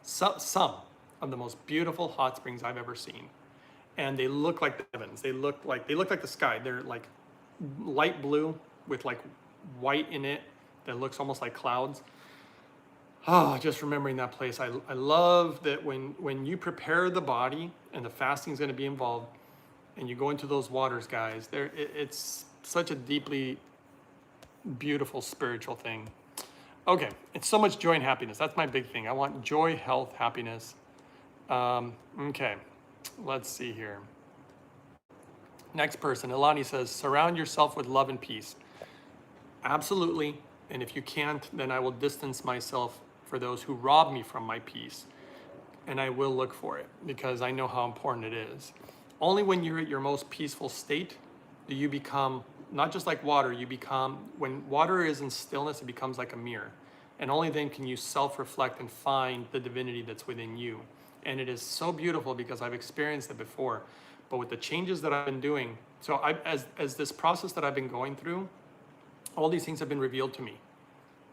some of the most beautiful hot springs I've ever seen. And they look like the heavens. They look like the sky. They're like light blue with like white in it that looks almost like clouds. Oh, just remembering that place. I love that when you prepare the body and the fasting is going to be involved and you go into those waters, guys, it's such a deeply beautiful spiritual thing. Okay, it's so much joy and happiness. That's my big thing. I want joy, health, happiness. Okay, let's see here. Next person, Ilani says, surround yourself with love and peace. Absolutely. And if you can't, then I will distance myself for those who rob me from my peace. And I will look for it because I know how important it is. Only when you're at your most peaceful state do you become, not just like water, when water is in stillness, it becomes like a mirror. And only then can you self-reflect and find the divinity that's within you. And it is so beautiful because I've experienced it before. But with the changes that I've been doing, so as this process that I've been going through, all these things have been revealed to me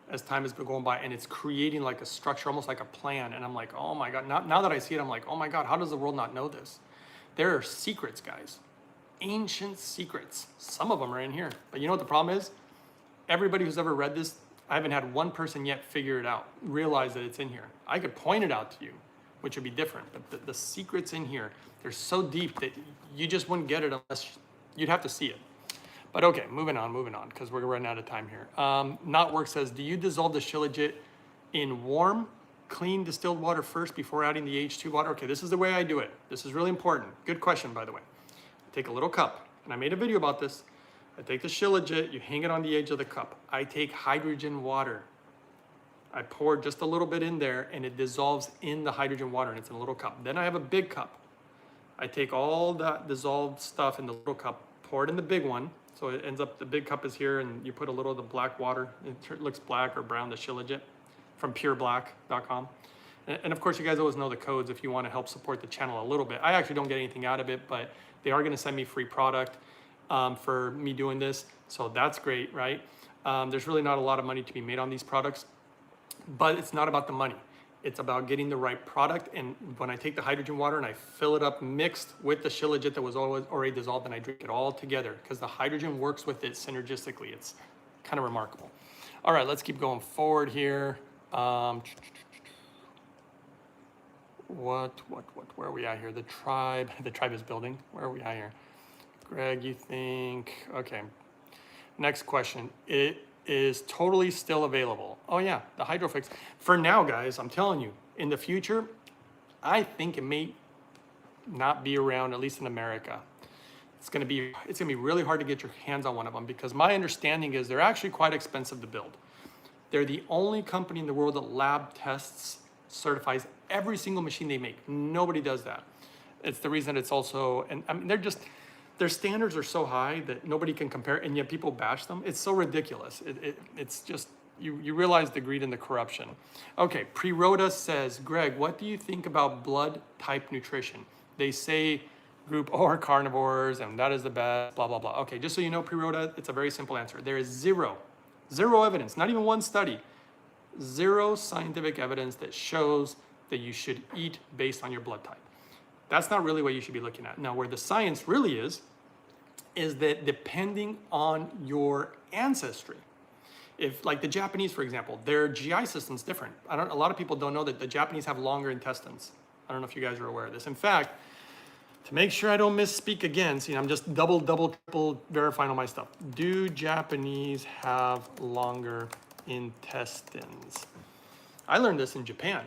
as time has been going by, and it's creating like a structure, almost like a plan. And I'm like, oh my God, now that I see it, I'm like, oh my God, how does the world not know this? There are secrets, guys, ancient secrets. Some of them are in here, but you know what the problem is? Everybody who's ever read this, I haven't had one person yet figure it out, realize that it's in here. I could point it out to you, which would be different, but the secrets in here, they're so deep that you just wouldn't get it unless you'd have to see it. But okay, moving on, because we're running out of time here. Not Work says, do you dissolve the shilajit in warm, clean distilled water first before adding the H2 water? Okay, this is the way I do it. This is really important. Good question, by the way. I take a little cup, and I made a video about this. I take the shilajit, you hang it on the edge of the cup. I take hydrogen water. I pour just a little bit in there, and it dissolves in the hydrogen water, and it's in a little cup. Then I have a big cup. I take all that dissolved stuff in the little cup, pour it in the big one. So it ends up, the big cup is here, and you put a little of the black water. It looks black or brown, the shilajit, from pureblack.com. And of course, you guys always know the codes if you want to help support the channel a little bit. I actually don't get anything out of it, but they are going to send me free product for me doing this. So that's great, right? There's really not a lot of money to be made on these products, but it's not about the money. It's about getting the right product. And when I take the hydrogen water and I fill it up mixed with the shilajit that was already dissolved, and I drink it all together because the hydrogen works with it synergistically. It's kind of remarkable. All right, let's keep going forward here. Where are we at here? The tribe is building. Where are we at here? Greg, you think, okay. Next question. It is totally still available. Oh yeah, the Hydrofix. For now, guys, I'm telling you, in the future, I think it may not be around, at least in America. It's gonna be really hard to get your hands on one of them because my understanding is they're actually quite expensive to build. They're the only company in the world that lab tests, certifies every single machine they make. Nobody does that. It's the reason it's also, and I mean, their standards are so high that nobody can compare, and yet people bash them. It's so ridiculous. It's just, you realize the greed and the corruption. Okay, Pre-Rhoda says, Greg, what do you think about blood type nutrition? They say group O are carnivores, and that is the best, blah, blah, blah. Okay, just so you know, Pre-Rhoda, it's a very simple answer. There is zero evidence, not even one study, zero scientific evidence that shows that you should eat based on your blood type. That's not really what you should be looking at. Now, where the science really is that depending on your ancestry, if like the Japanese, for example, their GI system's different. A lot of people don't know that the Japanese have longer intestines. I don't know if you guys are aware of this. In fact, to make sure I don't misspeak again, see, I'm just double, triple verifying all my stuff. Do Japanese have longer intestines. I learned this in Japan.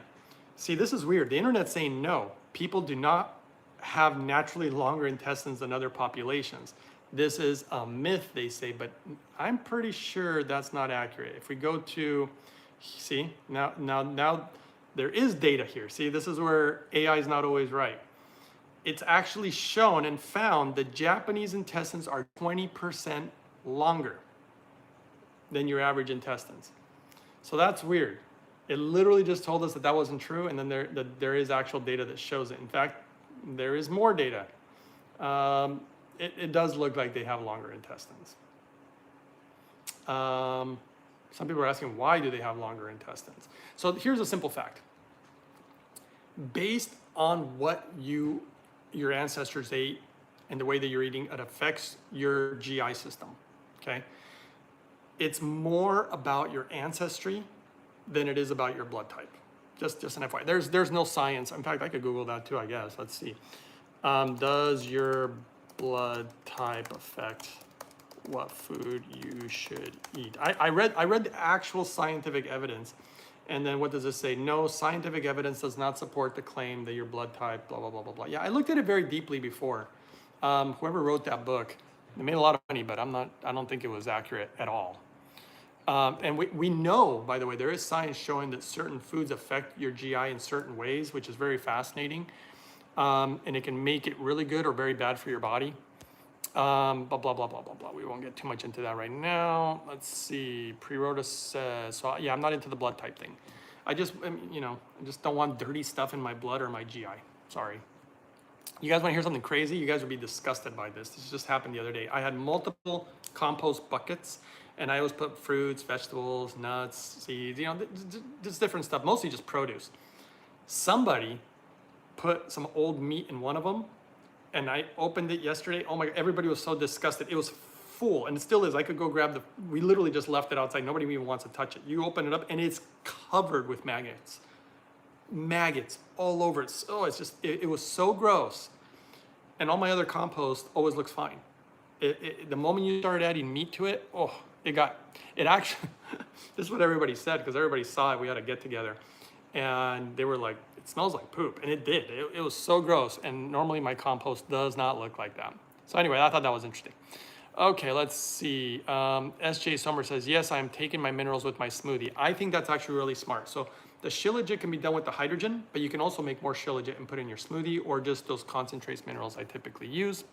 See, this is weird. The internet's saying no, people do not have naturally longer intestines than other populations. This is a myth, they say, but I'm pretty sure that's not accurate. If we go to, see, now there is data here. See, this is where AI is not always right. It's actually shown and found that Japanese intestines are 20% longer than your average intestines. So that's weird. It literally just told us that that wasn't true, and then there is actual data that shows it. In fact, there is more data. It does look like they have longer intestines. Some people are asking, why do they have longer intestines? So here's a simple fact. Based on what your ancestors ate and the way that you're eating, it affects your GI system, okay? It's more about your ancestry than it is about your blood type. Just an FYI. There's no science. In fact, I could Google that too, I guess. Let's see. Does your blood type affect what food you should eat? I read the actual scientific evidence, and then what does it say? No, scientific evidence does not support the claim that your blood type, blah, blah, blah, blah, blah. Yeah, I looked at it very deeply before. Whoever wrote that book, they made a lot of money, but I don't think it was accurate at all. And we know, by the way, there is science showing that certain foods affect your GI in certain ways, which is very fascinating. And it can make it really good or very bad for your body. Blah, blah, blah, blah, blah, blah. We won't get too much into that right now. Let's see. Pre-Rota says, so yeah, I'm not into the blood type thing. I just don't want dirty stuff in my blood or my GI. Sorry. You guys want to hear something crazy? You guys would be disgusted by this. This just happened the other day. I had multiple compost buckets, and I always put fruits, vegetables, nuts, seeds, just different stuff, mostly just produce. Somebody put some old meat in one of them, and I opened it yesterday. Oh my God, everybody was so disgusted. It was full, and it still is. I could go grab we literally just left it outside. Nobody even wants to touch it. You open it up, and it's covered with maggots. Maggots all over it. Oh, it was so gross. And all my other compost always looks fine. The moment you start adding meat to it, it actually, this is what everybody said, because everybody saw it. We had a get together, and they were like, it smells like poop. And it did. It was so gross. And normally my compost does not look like that. So anyway, I thought that was interesting. Okay, let's see. SJ Sommer says, yes, I'm taking my minerals with my smoothie. I think that's actually really smart. So the shilajit can be done with the hydrogen, but you can also make more shilajit and put in your smoothie, or just those concentrates minerals I typically use.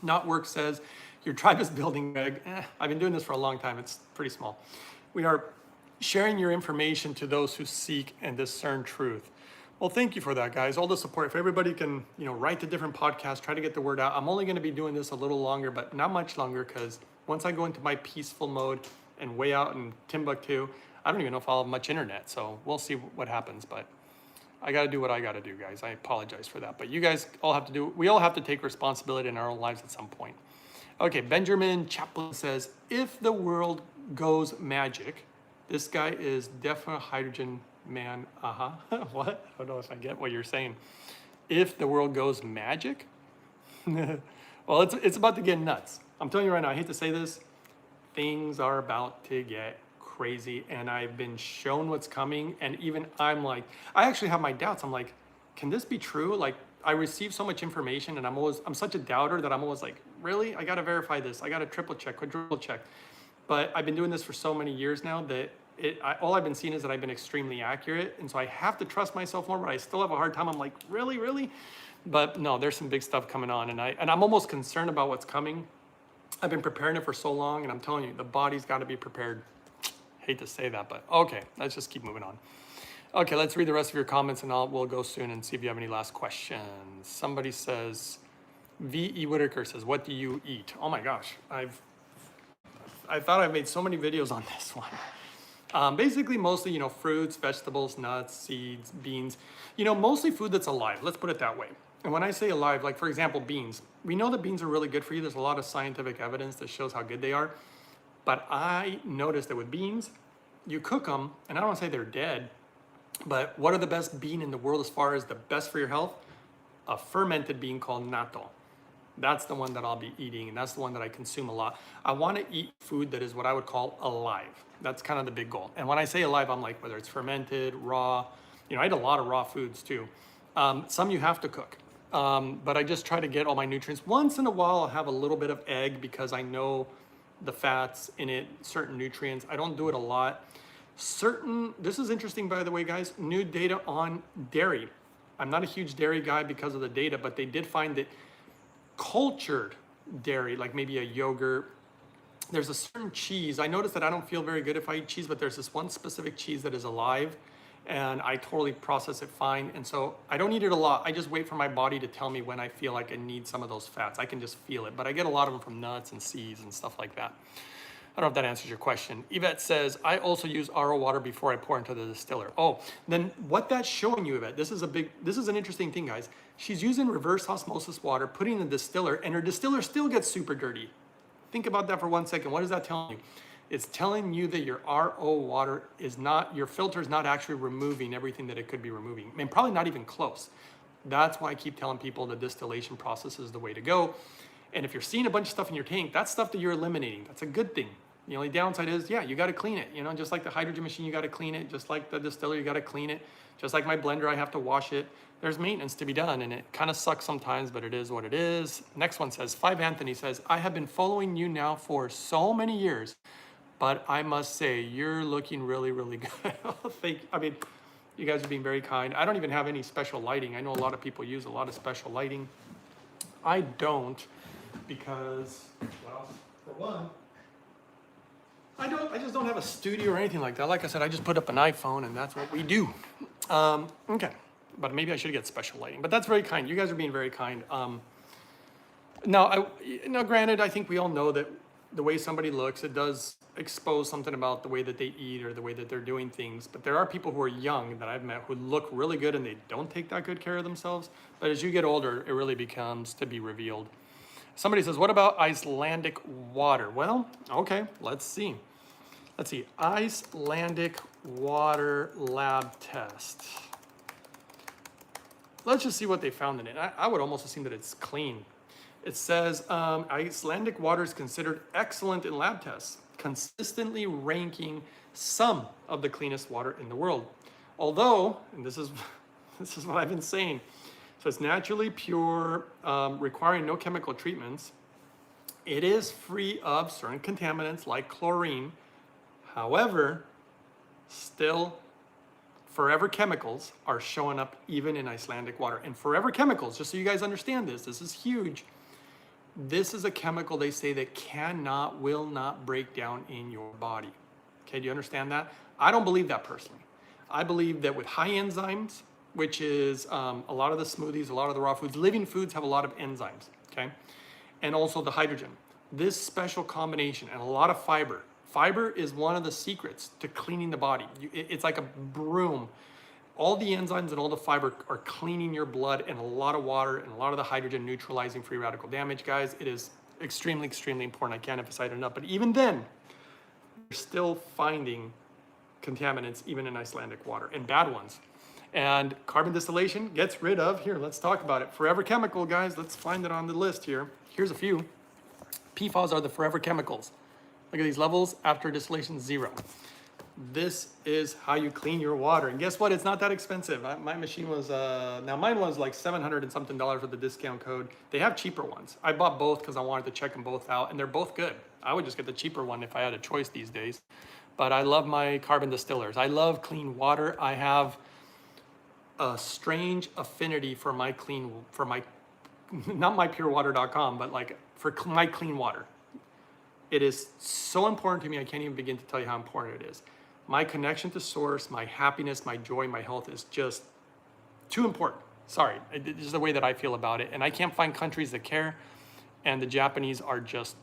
Notwork says, your tribe is building, Greg. I've been doing this for a long time. It's pretty small. We are sharing your information to those who seek and discern truth. Well, thank you for that, guys. All the support. If everybody can, write to different podcasts, try to get the word out. I'm only going to be doing this a little longer, but not much longer, because once I go into my peaceful mode and way out in Timbuktu, I don't even know if I'll have much internet. So we'll see what happens, but I got to do what I got to do, guys. I apologize for that, but you guys all have to we all have to take responsibility in our own lives at some point. Okay, Benjamin Chaplin says, if the world goes magic, this guy is definitely hydrogen man. What? I don't know if I get what you're saying. If the world goes magic? Well, it's about to get nuts. I'm telling you right now, I hate to say this, things are about to get crazy, and I've been shown what's coming, and even I'm like, I actually have my doubts. I'm like, can this be true? Like, I receive so much information, and I'm such a doubter that I'm always like, really? I got to verify this. I got to triple check, quadruple check. But I've been doing this for so many years now that all I've been seeing is that I've been extremely accurate, and so I have to trust myself more, but I still have a hard time. I'm like, really? But no, there's some big stuff coming on, and I'm almost concerned about what's coming. I've been preparing it for so long, and I'm telling you, the body's got to be prepared. Hate to say that, but okay, let's just keep moving on. Okay, let's read the rest of your comments, and we'll go soon and see if you have any last questions. Somebody says, V.E. Whitaker says, what do you eat? Oh my gosh, I thought I made so many videos on this one. Basically, mostly, fruits, vegetables, nuts, seeds, beans, mostly food that's alive. Let's put it that way. And when I say alive, like for example, beans, we know that beans are really good for you. There's a lot of scientific evidence that shows how good they are. But I noticed that with beans, you cook them, and I don't want to say they're dead, but what are the best bean in the world as far as the best for your health? A fermented bean called natto. That's the one that I'll be eating, and that's the one that I consume a lot. I want to eat food that is what I would call alive. That's kind of the big goal. And when I say alive, I'm like, whether it's fermented, raw, I eat a lot of raw foods too. Some you have to cook. But I just try to get all my nutrients. Once in a while, I'll have a little bit of egg because I know the fats in it, certain nutrients. I don't do it a lot. This is interesting, by the way, guys, new data on dairy. I'm not a huge dairy guy because of the data, but they did find that cultured dairy, like maybe a yogurt, there's a certain cheese. I noticed that I don't feel very good if I eat cheese, but there's this one specific cheese that is alive, and I totally process it fine. And so I don't eat it a lot. I just wait for my body to tell me when I feel like I need some of those fats. I can just feel it, but I get a lot of them from nuts and seeds and stuff like that. I don't know if that answers your question. Yvette says, I also use RO water before I pour into the distiller. Oh, then what that's showing you, Yvette, this is an interesting thing, guys. She's using reverse osmosis water, putting in the distiller, and her distiller still gets super dirty. Think about that for 1 second. What is that telling you? It's telling you that your RO water your filter is not actually removing everything that it could be removing. I mean, probably not even close. That's why I keep telling people the distillation process is the way to go. And if you're seeing a bunch of stuff in your tank, that's stuff that you're eliminating. That's a good thing. The only downside is, yeah, you got to clean it. Just like the hydrogen machine, you got to clean it. Just like the distiller, you got to clean it. Just like my blender, I have to wash it. There's maintenance to be done, and it kind of sucks sometimes, but it is what it is. Next one says, 5 Anthony says, I have been following you now for so many years, but I must say, you're looking really, really good. You guys are being very kind. I don't even have any special lighting. I know a lot of people use a lot of special lighting. I don't, because, well, for one, I just don't have a studio or anything like that. Like I said, I just put up an iPhone and that's what we do. Okay, but maybe I should get special lighting, but that's very kind. You guys are being very kind. Now, granted, I think we all know that the way somebody looks, it does expose something about the way that they eat or the way that they're doing things. But there are people who are young that I've met who look really good and they don't take that good care of themselves. But as you get older, it really becomes to be revealed. Somebody says, what about Icelandic water? Well, okay, let's see. Icelandic water lab test. Let's just see what they found in it. I would almost assume that it's clean. It says Icelandic water is considered excellent in lab tests, consistently ranking some of the cleanest water in the world. Although, and this is what I've been saying, so it's naturally pure, requiring no chemical treatments. It is free of certain contaminants like chlorine. However, still, forever chemicals are showing up even in Icelandic water. And forever chemicals, just so you guys understand this is huge. This is a chemical they say that will not break down in your body. Okay, do you understand that? I don't believe that personally. I believe that with high enzymes, which is a lot of the smoothies, a lot of the raw foods, living foods have a lot of enzymes, okay? And also the hydrogen. This special combination and a lot of fiber. Fiber is one of the secrets to cleaning the body. It's like a broom. All the enzymes and all the fiber are cleaning your blood, and a lot of water and a lot of the hydrogen neutralizing free radical damage, guys. It is extremely, extremely important. I can't emphasize it enough. But even then, we're still finding contaminants even in Icelandic water, and bad ones. And carbon distillation gets rid of, here, let's talk about it. Forever chemical, guys, let's find it on the list here. Here's a few. PFAS are the forever chemicals. Look at these levels after distillation, 0. This is how you clean your water. And guess what? It's not that expensive. My machine was, now mine was like $700 and something with the discount code. They have cheaper ones. I bought both because I wanted to check them both out, and they're both good. I would just get the cheaper one if I had a choice these days. But I love my carbon distillers. I love clean water. I have a strange affinity for not mypurewater.com, but like for my clean water. It is so important to me, I can't even begin to tell you how important it is. My connection to source, my happiness, my joy, my health is just too important. Sorry, this is the way that I feel about it. And I can't find countries that care. And the Japanese are just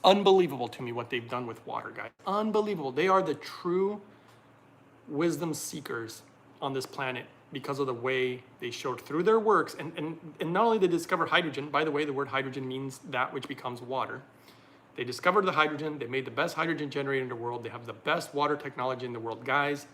unbelievable to me what they've done with water, guys. Unbelievable. They are the true wisdom seekers on this planet because of the way they showed through their works. And not only did they discover hydrogen, by the way, the word hydrogen means that which becomes water. They discovered the hydrogen. They made the best hydrogen generator in the world. They have the best water technology in the world. Guys,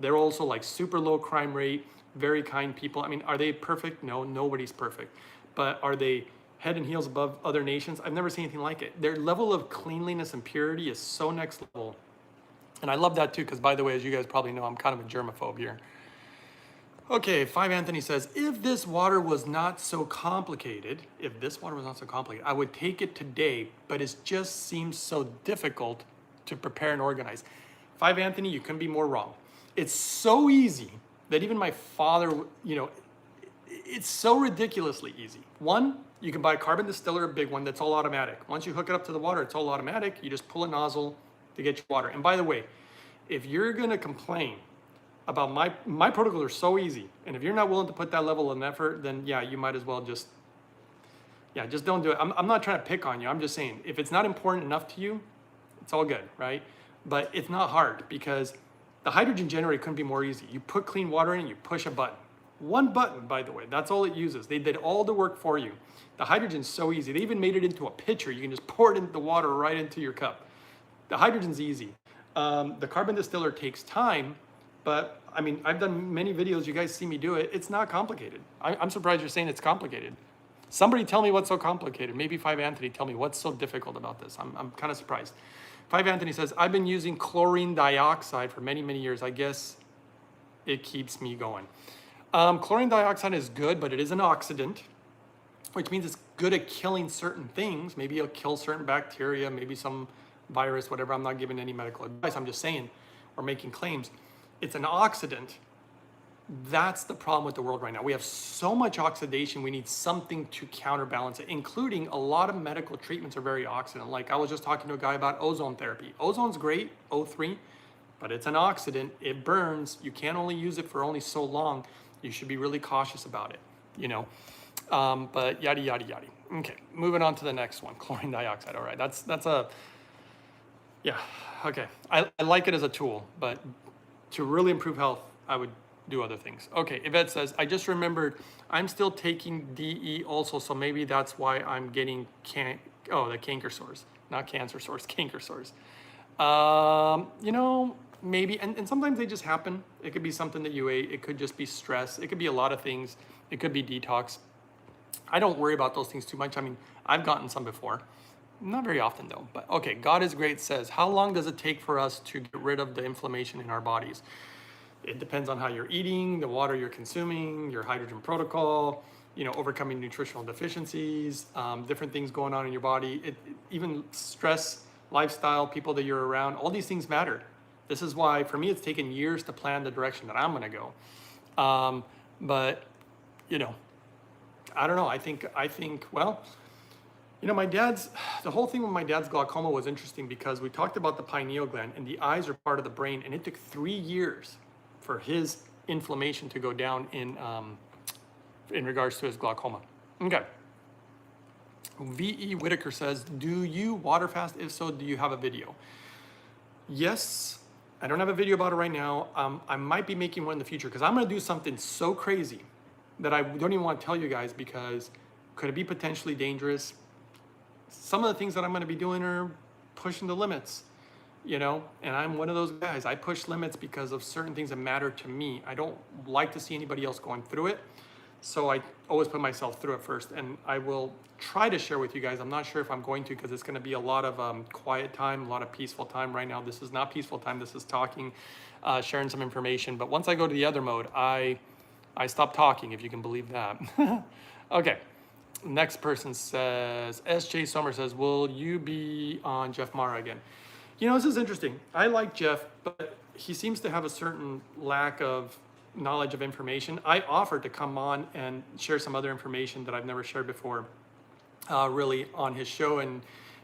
they're also like super low crime rate, very kind people. I mean, are they perfect? No, nobody's perfect. but are they head and heels above other nations? I've never seen anything like it. Their level of cleanliness and purity is so next level. And I love that too, because by the way, as you guys probably know, I'm kind of a germaphobe here. Okay, 5 Anthony says, if this water was not so complicated, I would take it today, but it just seems so difficult to prepare and organize. 5 Anthony, you couldn't be more wrong. It's so easy that even my father, it's so ridiculously easy. One, you can buy a carbon distiller, a big one that's all automatic. Once you hook it up to the water, it's all automatic. You just pull a nozzle to get your water. And by the way, if you're gonna complain about my protocols are so easy, and if you're not willing to put that level of effort, then yeah, you might as well just don't do it. I'm not trying to pick on you. I'm just saying, if it's not important enough to you, it's all good, right? But it's not hard, because the hydrogen generator couldn't be more easy. You put clean water in, you push a button. One button, by the way, that's all it uses. They did all the work for you. The hydrogen's so easy. They even made it into a pitcher. You can just pour it into the water right into your cup. The hydrogen's easy. The carbon distiller takes time, but I mean, I've done many videos. You guys see me do it. It's not complicated. I'm surprised you're saying it's complicated. Somebody tell me what's so complicated. Maybe 5 Anthony, tell me what's so difficult about this. I'm kind of surprised. 5 Anthony says, I've been using chlorine dioxide for many, many years. I guess it keeps me going. Chlorine dioxide is good, but it is an oxidant, which means it's good at killing certain things. Maybe it'll kill certain bacteria, maybe some virus, whatever. I'm not giving any medical advice. I'm just saying, or making claims. It's an oxidant. That's the problem with the world right now. We have so much oxidation, we need something to counterbalance it, including a lot of medical treatments are very oxidant. Like I was just talking to a guy about ozone therapy. Ozone's great, O3, but it's an oxidant. It burns. You can only use it for only so long. You should be really cautious about it, but yada, yada, yada. Okay, moving on to the next one, chlorine dioxide. All right, that's yeah, okay. I like it as a tool, but to really improve health, I would do other things. Okay, Yvette says, I just remembered I'm still taking DE also, so maybe that's why I'm getting the canker sores, not cancer sores, canker sores. Maybe, and sometimes they just happen. It could be something that you ate. It could just be stress. It could be a lot of things. It could be detox. I don't worry about those things too much. I mean, I've gotten some before. Not very often though, but okay. God is Great says, how long does it take for us to get rid of the inflammation in our bodies? It depends on how you're eating, the water you're consuming, your hydrogen protocol, overcoming nutritional deficiencies, different things going on in your body, even stress, lifestyle, people that you're around, all these things matter. This is why, for me, it's taken years to plan the direction that I'm going to go. But, I don't know. I think, well, the whole thing with my dad's glaucoma was interesting because we talked about the pineal gland, and the eyes are part of the brain, and it took 3 years for his inflammation to go down in regards to his glaucoma. Okay. V.E. Whitaker says, do you water fast? If so, do you have a video? Yes. I don't have a video about it right now. I might be making one in the future because I'm going to do something so crazy that I don't even want to tell you guys, because could it be potentially dangerous? Some of the things that I'm going to be doing are pushing the limits, and I'm one of those guys. I push limits because of certain things that matter to me. I don't like to see anybody else going through it. So I always put myself through it first, and I will try to share with you guys. I'm not sure if I'm going to, because it's going to be a lot of quiet time, a lot of peaceful time. Right now, this is not peaceful time. This is talking, sharing some information. But once I go to the other mode, I stop talking, if you can believe that. Okay. Next person says, S.J. Sommer says, will you be on Jeff Mara again? This is interesting. I like Jeff, but he seems to have a certain lack of knowledge of information. I offered to come on and share some other information that I've never shared before, really, on his show, and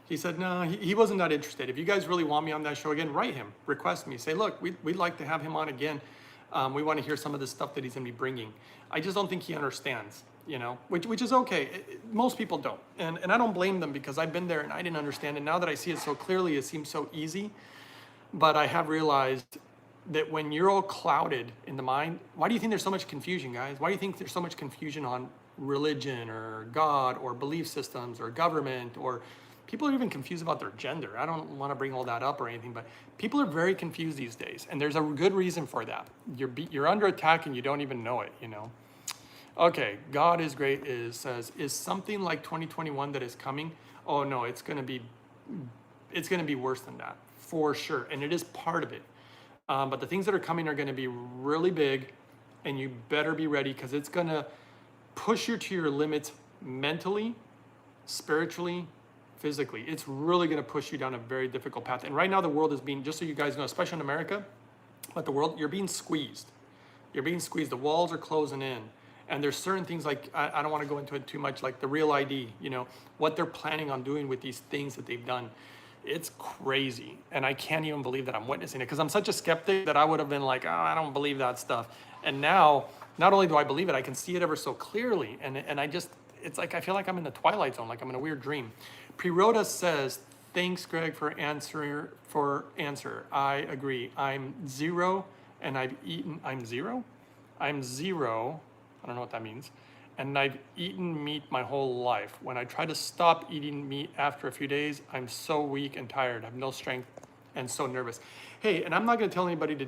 he said no, he wasn't that interested. If you guys really want me on that show again, write him, request me, say, look, we'd like to have him on again. We want to hear some of the stuff that he's going to be bringing. I just don't think he understands, which is okay. Most people don't, and I don't blame them, because I've been there and I didn't understand it. Now that I see it so clearly, it seems so easy, but I have realized that when you're all clouded in the mind, why do you think there's so much confusion, guys? Why do you think there's so much confusion on religion or God or belief systems or government, or people are even confused about their gender? I don't want to bring all that up or anything, but people are very confused these days, and there's a good reason for that. You're under attack and you don't even know it, Okay, God is great says, is something like 2021 that is coming? Oh no, it's gonna be worse than that for sure, and it is part of it. But the things that are coming are gonna be really big, and you better be ready because it's gonna push you to your limits mentally, spiritually, physically. It's really gonna push you down a very difficult path. And right now the world is being, just so you guys know, especially in America, but the world, you're being squeezed. You're being squeezed. The walls are closing in. And there's certain things like, I don't want to go into it too much, like the real ID, what they're planning on doing with these things that they've done. It's crazy. And I can't even believe that I'm witnessing it because I'm such a skeptic that I would have been like, oh, I don't believe that stuff. And now, not only do I believe it, I can see it ever so clearly. And I just, it's like, I feel like I'm in the twilight zone, like I'm in a weird dream. Priroda says, thanks, Greg, for answer. I agree. I'm zero and I've eaten, I'm zero? I'm zero, I don't know what that means, and I've eaten meat my whole life. When I try to stop eating meat after a few days, I'm so weak and tired. I have no strength and so nervous. Hey, and I'm not gonna tell anybody to,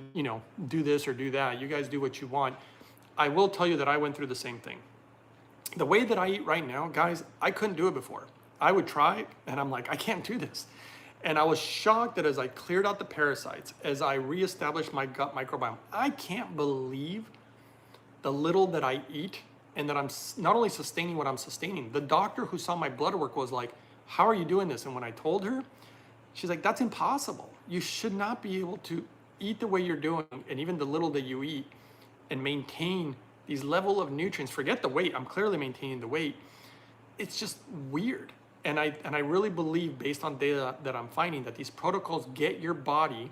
do this or do that. You guys do what you want. I will tell you that I went through the same thing. The way that I eat right now, guys, I couldn't do it before. I would try and I'm like, I can't do this. And I was shocked that as I cleared out the parasites, as I reestablished my gut microbiome, I can't believe the little that I eat and that I'm not only sustaining what I'm sustaining. The doctor who saw my blood work was like, how are you doing this? And when I told her, she's like, that's impossible. You should not be able to eat the way you're doing and even the little that you eat and maintain these level of nutrients. Forget the weight. I'm clearly maintaining the weight. It's just weird. And I really believe, based on data that I'm finding, that these protocols get your body,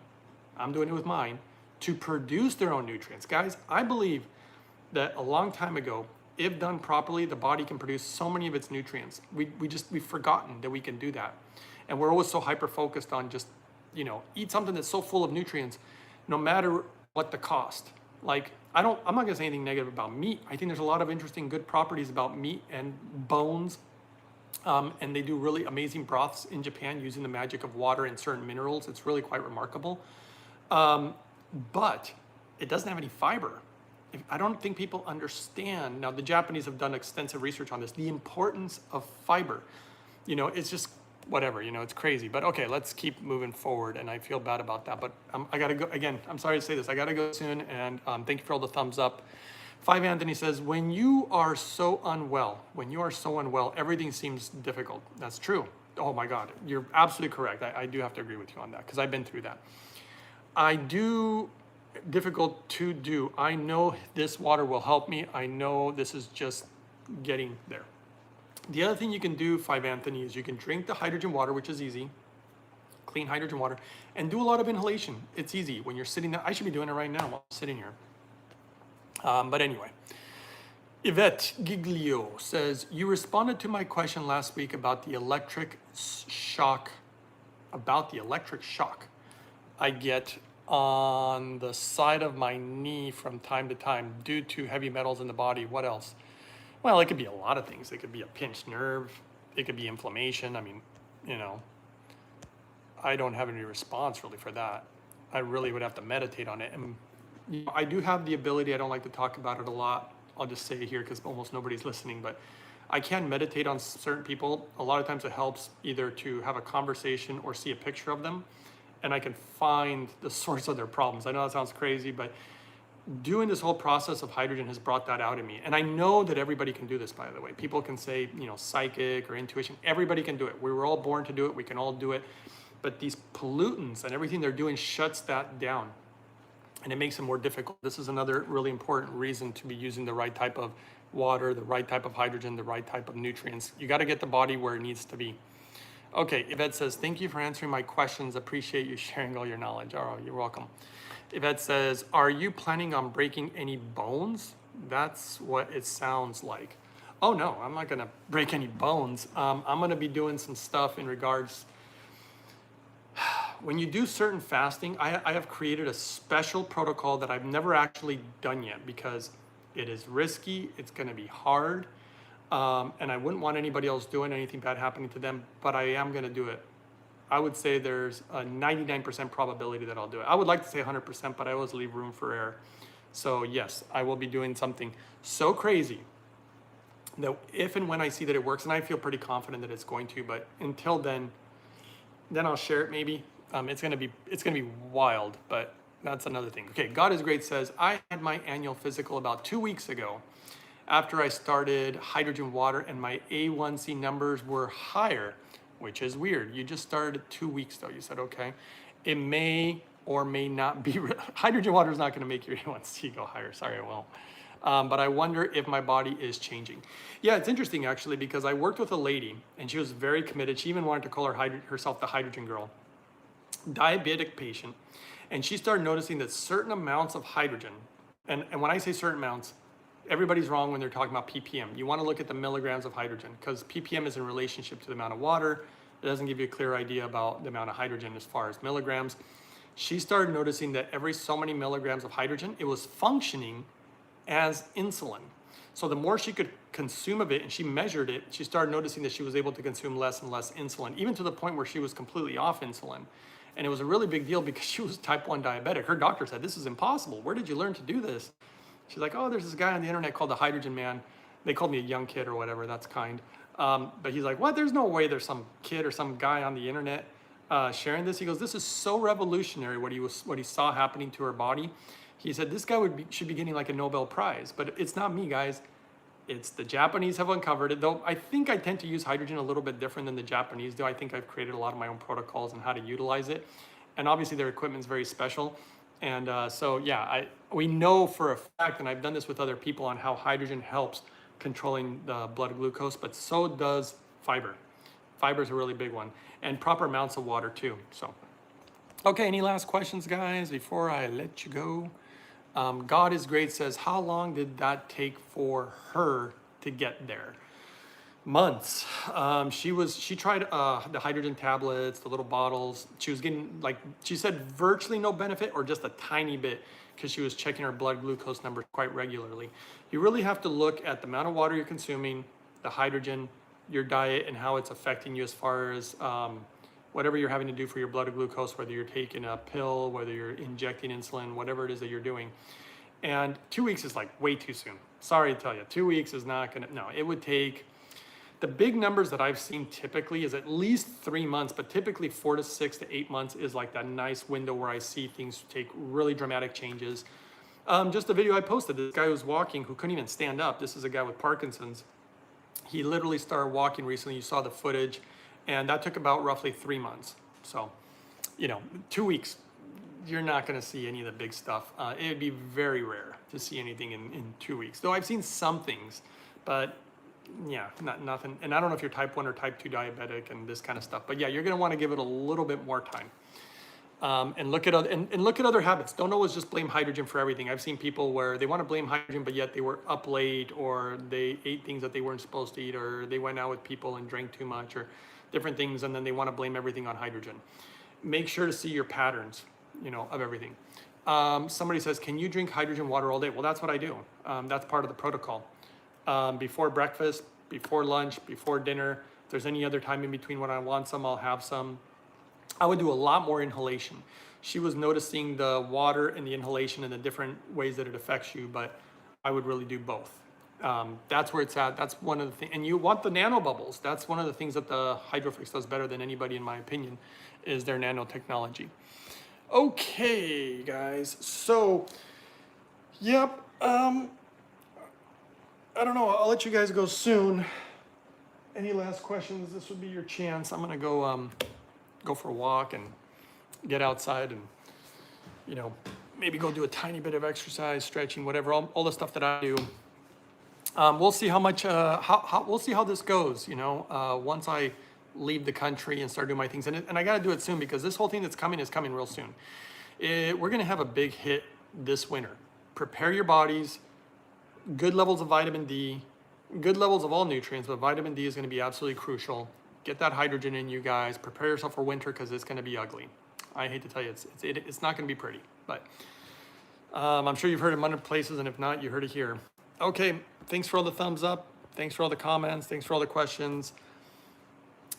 I'm doing it with mine, to produce their own nutrients. Guys, I believe that a long time ago, if done properly, the body can produce so many of its nutrients. We've forgotten that we can do that. And we're always so hyper-focused on just, eat something that's so full of nutrients, no matter what the cost. Like, I'm not gonna say anything negative about meat. I think there's a lot of interesting, good properties about meat and bones. And they do really amazing broths in Japan using the magic of water and certain minerals. It's really quite remarkable. But it doesn't have any fiber. I don't think people understand. Now, the Japanese have done extensive research on this, the importance of fiber. It's just whatever, it's crazy. But okay, let's keep moving forward. And I feel bad about that. But I got to go. Again, I'm sorry to say this. I got to go soon. And thank you for all the thumbs up. 5 Anthony says, when you are so unwell, everything seems difficult. That's true. Oh my God, you're absolutely correct. I do have to agree with you on that because I've been through that. Difficult to do. I know this water will help me. I know this is just getting there. The other thing you can do, 5 Anthony, is you can drink the hydrogen water, which is easy, clean hydrogen water, and do a lot of inhalation. It's easy when you're sitting there. I should be doing it right now while I'm sitting here. But anyway, Yvette Giglio says, you responded to my question last week about the electric shock I get on the side of my knee from time to time due to heavy metals in the body. What else? Well, it could be a lot of things. It could be a pinched nerve. It could be inflammation. I mean, I don't have any response really for that. I really would have to meditate on it. And I do have the ability, I don't like to talk about it a lot. I'll just say it here because almost nobody's listening, but I can meditate on certain people. A lot of times it helps either to have a conversation or see a picture of them, and I can find the source of their problems. I know that sounds crazy, but doing this whole process of hydrogen has brought that out in me. And I know that everybody can do this, by the way. People can say, psychic or intuition. Everybody can do it. We were all born to do it. We can all do it. But these pollutants and everything they're doing shuts that down. And it makes it more difficult. This is another really important reason to be using the right type of water, the right type of hydrogen, the right type of nutrients. You got to get the body where it needs to be. Okay, Yvette says, thank you for answering my questions. Appreciate you sharing all your knowledge. Oh, you're welcome. Yvette says, are you planning on breaking any bones? That's what it sounds like. Oh no, I'm not gonna break any bones. I'm gonna be doing some stuff in regards, when you do certain fasting, I have created a special protocol that I've never actually done yet because it is risky, it's gonna be hard, and I wouldn't want anybody else doing anything bad happening to them, but I am gonna do it. I would say there's a 99% probability that I'll do it. I would like to say 100%, but I always leave room for error. So yes, I will be doing something so crazy that if and when I see that it works, and I feel pretty confident that it's going to, but until then I'll share it maybe. It's gonna be wild, but that's another thing. Okay, God is Great says, I had my annual physical about 2 weeks ago after I started hydrogen water and my A1C numbers were higher, which is weird. You just started 2 weeks though, you said, okay. It may or may not be, hydrogen water is not gonna make your A1C go higher, sorry, I won't. But I wonder if my body is changing. Yeah, it's interesting actually, because I worked with a lady and she was very committed. She even wanted to call herself the hydrogen girl, diabetic patient. And she started noticing that certain amounts of hydrogen, and when I say certain amounts, everybody's wrong when they're talking about ppm. You want to look at the milligrams of hydrogen because ppm is in relationship to the amount of water. It doesn't give you a clear idea about the amount of hydrogen as far as milligrams. She started noticing that every so many milligrams of hydrogen, it was functioning as insulin. So the more she could consume of it, and she measured it, she started noticing that she was able to consume less and less insulin, even to the point where she was completely off insulin. And it was a really big deal because she was type 1 diabetic. Her doctor said, this is impossible. Where did you learn to do this? She's like, oh, there's this guy on the internet called the Hydrogen Man. They called me a young kid or whatever, that's kind. But he's like, what? There's no way there's some kid or some guy on the internet sharing this. He goes, this is so revolutionary what he saw happening to her body. He said, this guy should be getting like a Nobel Prize, but it's not me, guys. It's the Japanese have uncovered it, though I think I tend to use hydrogen a little bit different than the Japanese do. I think I've created a lot of my own protocols and how to utilize it. And obviously their equipment is very special. And so, yeah, we know for a fact, and I've done this with other people, on how hydrogen helps controlling the blood glucose, but so does fiber. Fiber is a really big one, and proper amounts of water too. So, okay, any last questions, guys, before I let you go? God is Great says, how long did that take for her to get there? Months. She tried the hydrogen tablets, the little bottles. She was getting, like, she said virtually no benefit or just a tiny bit because she was checking her blood glucose numbers quite regularly. You really have to look at the amount of water you're consuming, the hydrogen, your diet, and how it's affecting you as far as whatever you're having to do for your blood glucose, whether you're taking a pill, whether you're injecting insulin, whatever it is that you're doing. And 2 weeks is like way too soon. Sorry to tell you, 2 weeks is not gonna, no, it would take, the big numbers that I've seen typically is at least 3 months, but typically 4 to 6 to 8 months is like that nice window where I see things take really dramatic changes. Just a video I posted, this guy was walking who couldn't even stand up. This is a guy with Parkinson's. He literally started walking recently. You saw the footage, and that took about roughly 3 months. So, 2 weeks, you're not gonna see any of the big stuff. It would be very rare to see anything in 2 weeks. Though I've seen some things, but yeah, nothing. And I don't know if you're type 1 or type 2 diabetic and this kind of stuff, but yeah, you're gonna wanna give it a little bit more time. And look at other habits. Don't always just blame hydrogen for everything. I've seen people where they wanna blame hydrogen, but yet they were up late, or they ate things that they weren't supposed to eat, or they went out with people and drank too much, or different things, and then they wanna blame everything on hydrogen. Make sure to see your patterns, of everything. Somebody says, can you drink hydrogen water all day? Well, that's what I do. That's part of the protocol. Before breakfast, before lunch, before dinner. If there's any other time in between when I want some, I'll have some. I would do a lot more inhalation. She was noticing the water and the inhalation and the different ways that it affects you, but I would really do both. That's where it's at. That's one of the things. And you want the nanobubbles. That's one of the things that the Hydrofix does better than anybody, in my opinion, is their nanotechnology. Okay, guys. So, yep. I don't know. I'll let you guys go soon. Any last questions? This would be your chance. I'm gonna go go for a walk and get outside and maybe go do a tiny bit of exercise, stretching, whatever. All the stuff that I do. We'll see how much. We'll see how this goes. Once I leave the country and start doing my things, and I got to do it soon because this whole thing that's coming is coming real soon. We're gonna have a big hit this winter. Prepare your bodies. Good levels of vitamin D, good levels of all nutrients, but vitamin D is going to be absolutely crucial. Get that hydrogen in, you guys. Prepare yourself for winter because it's going to be ugly. I hate to tell you, it's not going to be pretty, but I'm sure you've heard it in other places, and if not, you heard it here. Okay, thanks for all the thumbs up. Thanks for all the comments. Thanks for all the questions.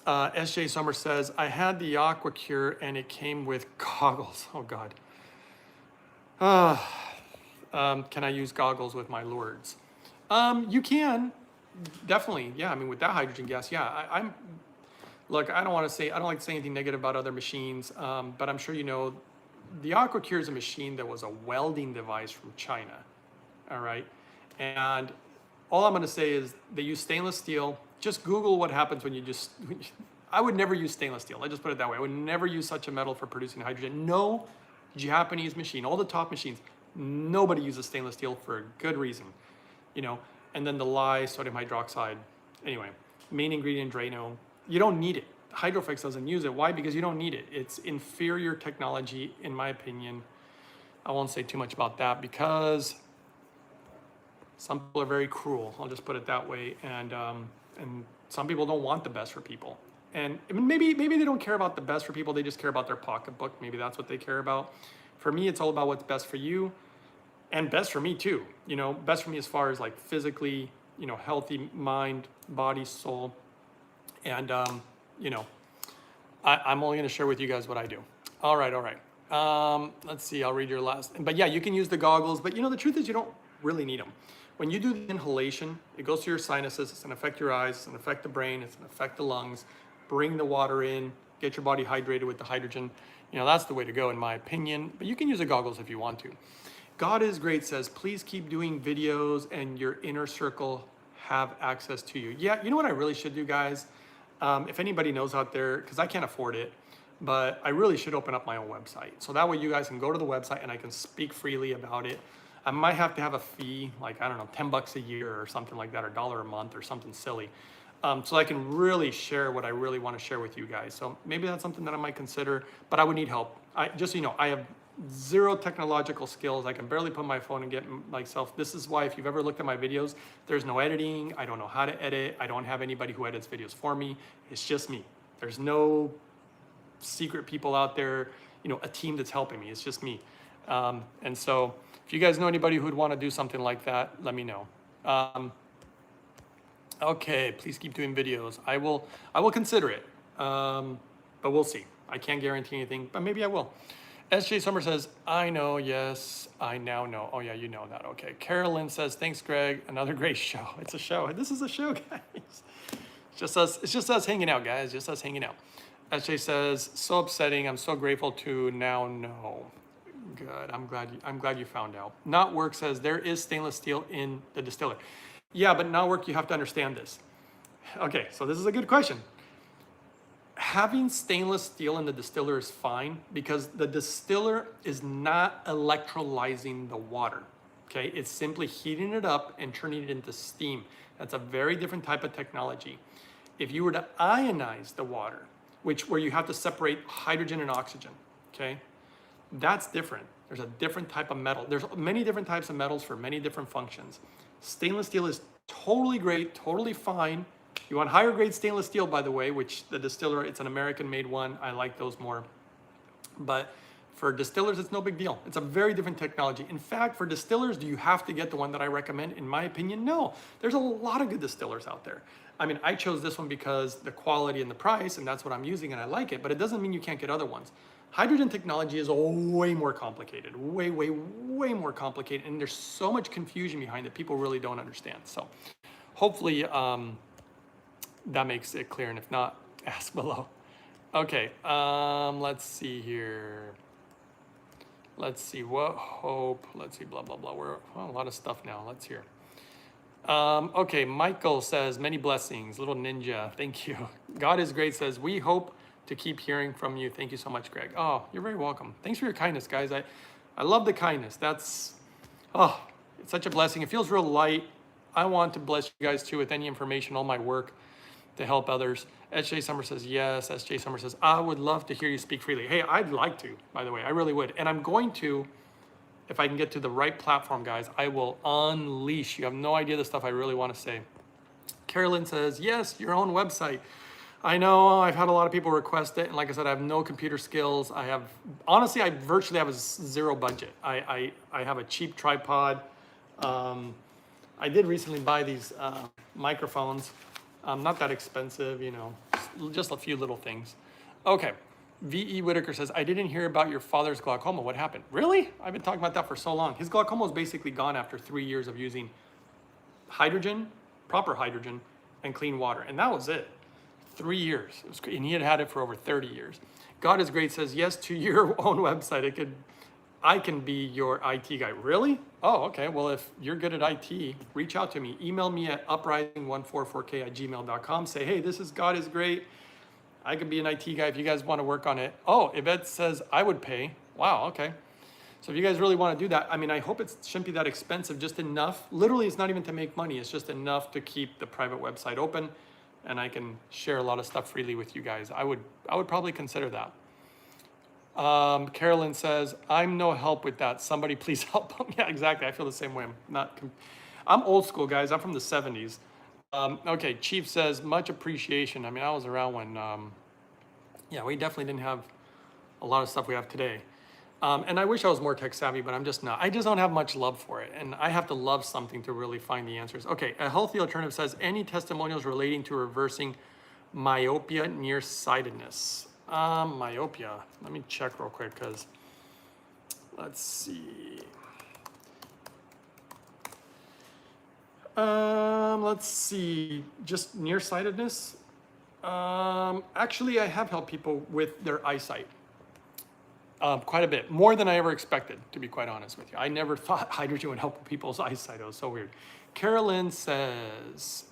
SJ Sommer says, I had the Aqua Cure and it came with goggles. Oh, God. Can I use goggles with my Lourdes? You can. definitely, yeah. I mean, with that hydrogen gas, yeah. Look, I don't like to say anything negative about other machines, but I'm sure you know, the AquaCure is a machine that was a welding device from China, all right? And all I'm gonna say is they use stainless steel. Just Google what happens when you just, I would never use stainless steel. I just put it that way. I would never use such a metal for producing hydrogen. No Japanese machine, all the top machines, nobody uses stainless steel for a good reason, you know? And then the lye, sodium hydroxide, anyway, main ingredient Drano, you don't need it. Hydrofix doesn't use it. Why? Because you don't need it. It's inferior technology, in my opinion. I won't say too much about that because some people are very cruel. I'll just put it that way. And some people don't want the best for people. And maybe they don't care about the best for people. They just care about their pocketbook. Maybe that's what they care about. For me, it's all about what's best for you, and best for me too. You know, best for me as far as like physically, you know, healthy mind, body, soul. And, you know, I'm only going to share with you guys what I do. All right. Let's see. I'll read your last. But yeah, you can use the goggles. But, you know, the truth is you don't really need them. When you do the inhalation, it goes to your sinuses. It's going to affect your eyes. It's going to affect the brain. It's going to affect the lungs. Bring the water in. Get your body hydrated with the hydrogen. You know, that's the way to go, in my opinion. But you can use the goggles if you want to. God is Great says, please keep doing videos and your inner circle have access to you. Yeah, you know what I really should do, guys? If anybody knows out there, because I can't afford it, but I really should open up my own website. So that way you guys can go to the website and I can speak freely about it. I might have to have a fee, like, I don't know, 10 bucks a year or something like that, or $1 a month or something silly. So I can really share what I really want to share with you guys. So maybe that's something that I might consider, but I would need help. Just so you know, I have zero technological skills. I can barely put my phone and get myself. This is why if you've ever looked at my videos, there's no editing. I don't know how to edit. I don't have anybody who edits videos for me. It's just me. There's no secret people out there, you know, a team that's helping me. It's just me. And so if you guys know anybody who'd want to do something like that, let me know. Okay, please keep doing videos. I will consider it, but we'll see. I can't guarantee anything, but maybe I will. SJ Summer says, I know, yes, I now know. Oh yeah, you know that, okay. Carolyn says, thanks, Greg, another great show. It's a show, this is a show, guys. It's just us hanging out, guys, just us hanging out. SJ says, so upsetting, I'm so grateful to now know. Good, I'm glad you found out. Not Work says, there is stainless steel in the distiller. Yeah, but Not Work, you have to understand this. Okay, so this is a good question. Having stainless steel in the distiller is fine because the distiller is not electrolyzing the water, okay? It's simply heating it up and turning it into steam. That's a very different type of technology. If you were to ionize the water, where you have to separate hydrogen and oxygen, okay? That's different. There's a different type of metal. There's many different types of metals for many different functions. Stainless steel is totally great, totally fine. You want higher grade stainless steel, by the way, which the distiller, it's an American made one. I like those more. But for distillers, it's no big deal. It's a very different technology. In fact, for distillers, do you have to get the one that I recommend? In my opinion, no. There's a lot of good distillers out there. I mean, I chose this one because the quality and the price, and that's what I'm using and I like it, but it doesn't mean you can't get other ones. Hydrogen technology is way more complicated, way more complicated. And there's so much confusion behind it. People really don't understand. So hopefully, that makes it clear, and if not, ask below. Okay, let's see here. Let's see, what hope, let's see, blah, blah, blah. We're a lot of stuff now, let's hear. Okay, Michael says, many blessings, little ninja, thank you. God is Great says, we hope to keep hearing from you. Thank you so much, Greg. Oh, you're very welcome. Thanks for your kindness, guys. I love the kindness. It's such a blessing. It feels real light. I want to bless you guys too with any information, all my work to help others. SJ Summer says, yes. SJ Summer says, I would love to hear you speak freely. Hey, I'd like to, by the way, I really would. And I'm going to, if I can get to the right platform, guys, I will unleash. You have no idea the stuff I really want to say. Carolyn says, yes, your own website. I know I've had a lot of people request it. And like I said, I have no computer skills. Honestly, I virtually have a zero budget. I have a cheap tripod. I did recently buy these microphones. Not that expensive, you know, just a few little things. Okay, V.E. Whitaker says, I didn't hear about your father's glaucoma. What happened? Really? I've been talking about that for so long. His glaucoma was basically gone after 3 years of using hydrogen, proper hydrogen, and clean water. And that was it. 3 years. It was, and he had had it for over 30 years. God is Great says, yes, to your own website. I can be your IT guy. Really? Oh, okay. Well, if you're good at IT, reach out to me. Email me at uprising144k@gmail.com. Say, hey, this is God is Great. I could be an IT guy if you guys want to work on it. Oh, Yvette says I would pay. Wow, okay. So if you guys really want to do that, I mean, I hope it shouldn't be that expensive, just enough. Literally, it's not even to make money. It's just enough to keep the private website open, and I can share a lot of stuff freely with you guys. I would probably consider that. Carolyn says, I'm no help with that. Somebody please help. Yeah, exactly. I feel the same way. I'm old school, guys. I'm from the 70s. Okay, Chief says, much appreciation. I mean, I was around when, yeah, we definitely didn't have a lot of stuff we have today. And I wish I was more tech savvy, but I'm just not. I just don't have much love for it. And I have to love something to really find the answers. Okay, A Healthy Alternative says, any testimonials relating to reversing myopia nearsightedness? Myopia. Let me check real quick, because let's see. Let's see. Just nearsightedness. Actually, I have helped people with their eyesight. Quite a bit, more than I ever expected, to be quite honest with you. I never thought hydrogen would help people's eyesight. It was so weird. Carolyn says,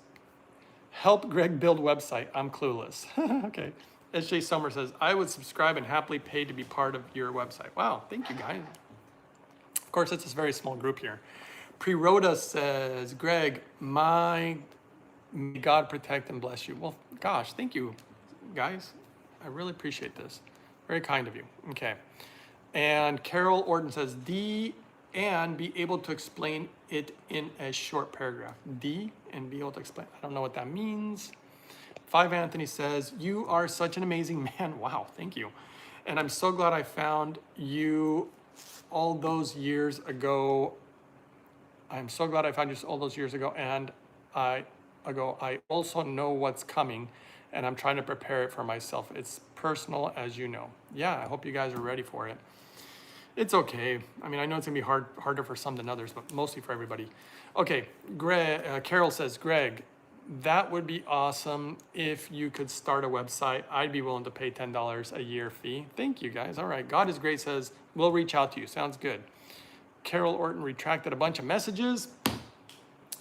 help Greg build website. I'm clueless. Okay. SJ Sommer says, I would subscribe and happily pay to be part of your website. Wow, thank you, guys. Of course, it's a very small group here. Pre-Rhoda says, Greg, may God protect and bless you. Well, gosh, thank you, guys. I really appreciate this. Very kind of you. Okay. And Carol Orton says, and be able to explain it in a short paragraph. And be able to explain. I don't know what that means. 5 Anthony says, you are such an amazing man. Wow, thank you. And I'm so glad I found you all those years ago. I'm so glad I found you all those years ago. And I also know what's coming, and I'm trying to prepare it for myself. It's personal, as you know. Yeah, I hope you guys are ready for it. It's okay. I mean, I know it's gonna be harder for some than others, but mostly for everybody. Okay, Carol says, Greg, that would be awesome if you could start a website. I'd be willing to pay $10 a year fee. Thank you, guys. All right, God is Great says, we'll reach out to you. Sounds good. Carol Orton retracted a bunch of messages.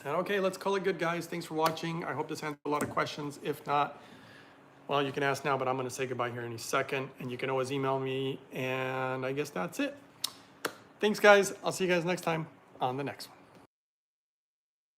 And okay, let's call it good, guys. Thanks for watching. I hope this answered a lot of questions. If not, well, you can ask now, but I'm gonna say goodbye here any second, and you can always email me, and I guess that's it. Thanks, guys. I'll see you guys next time on the next one.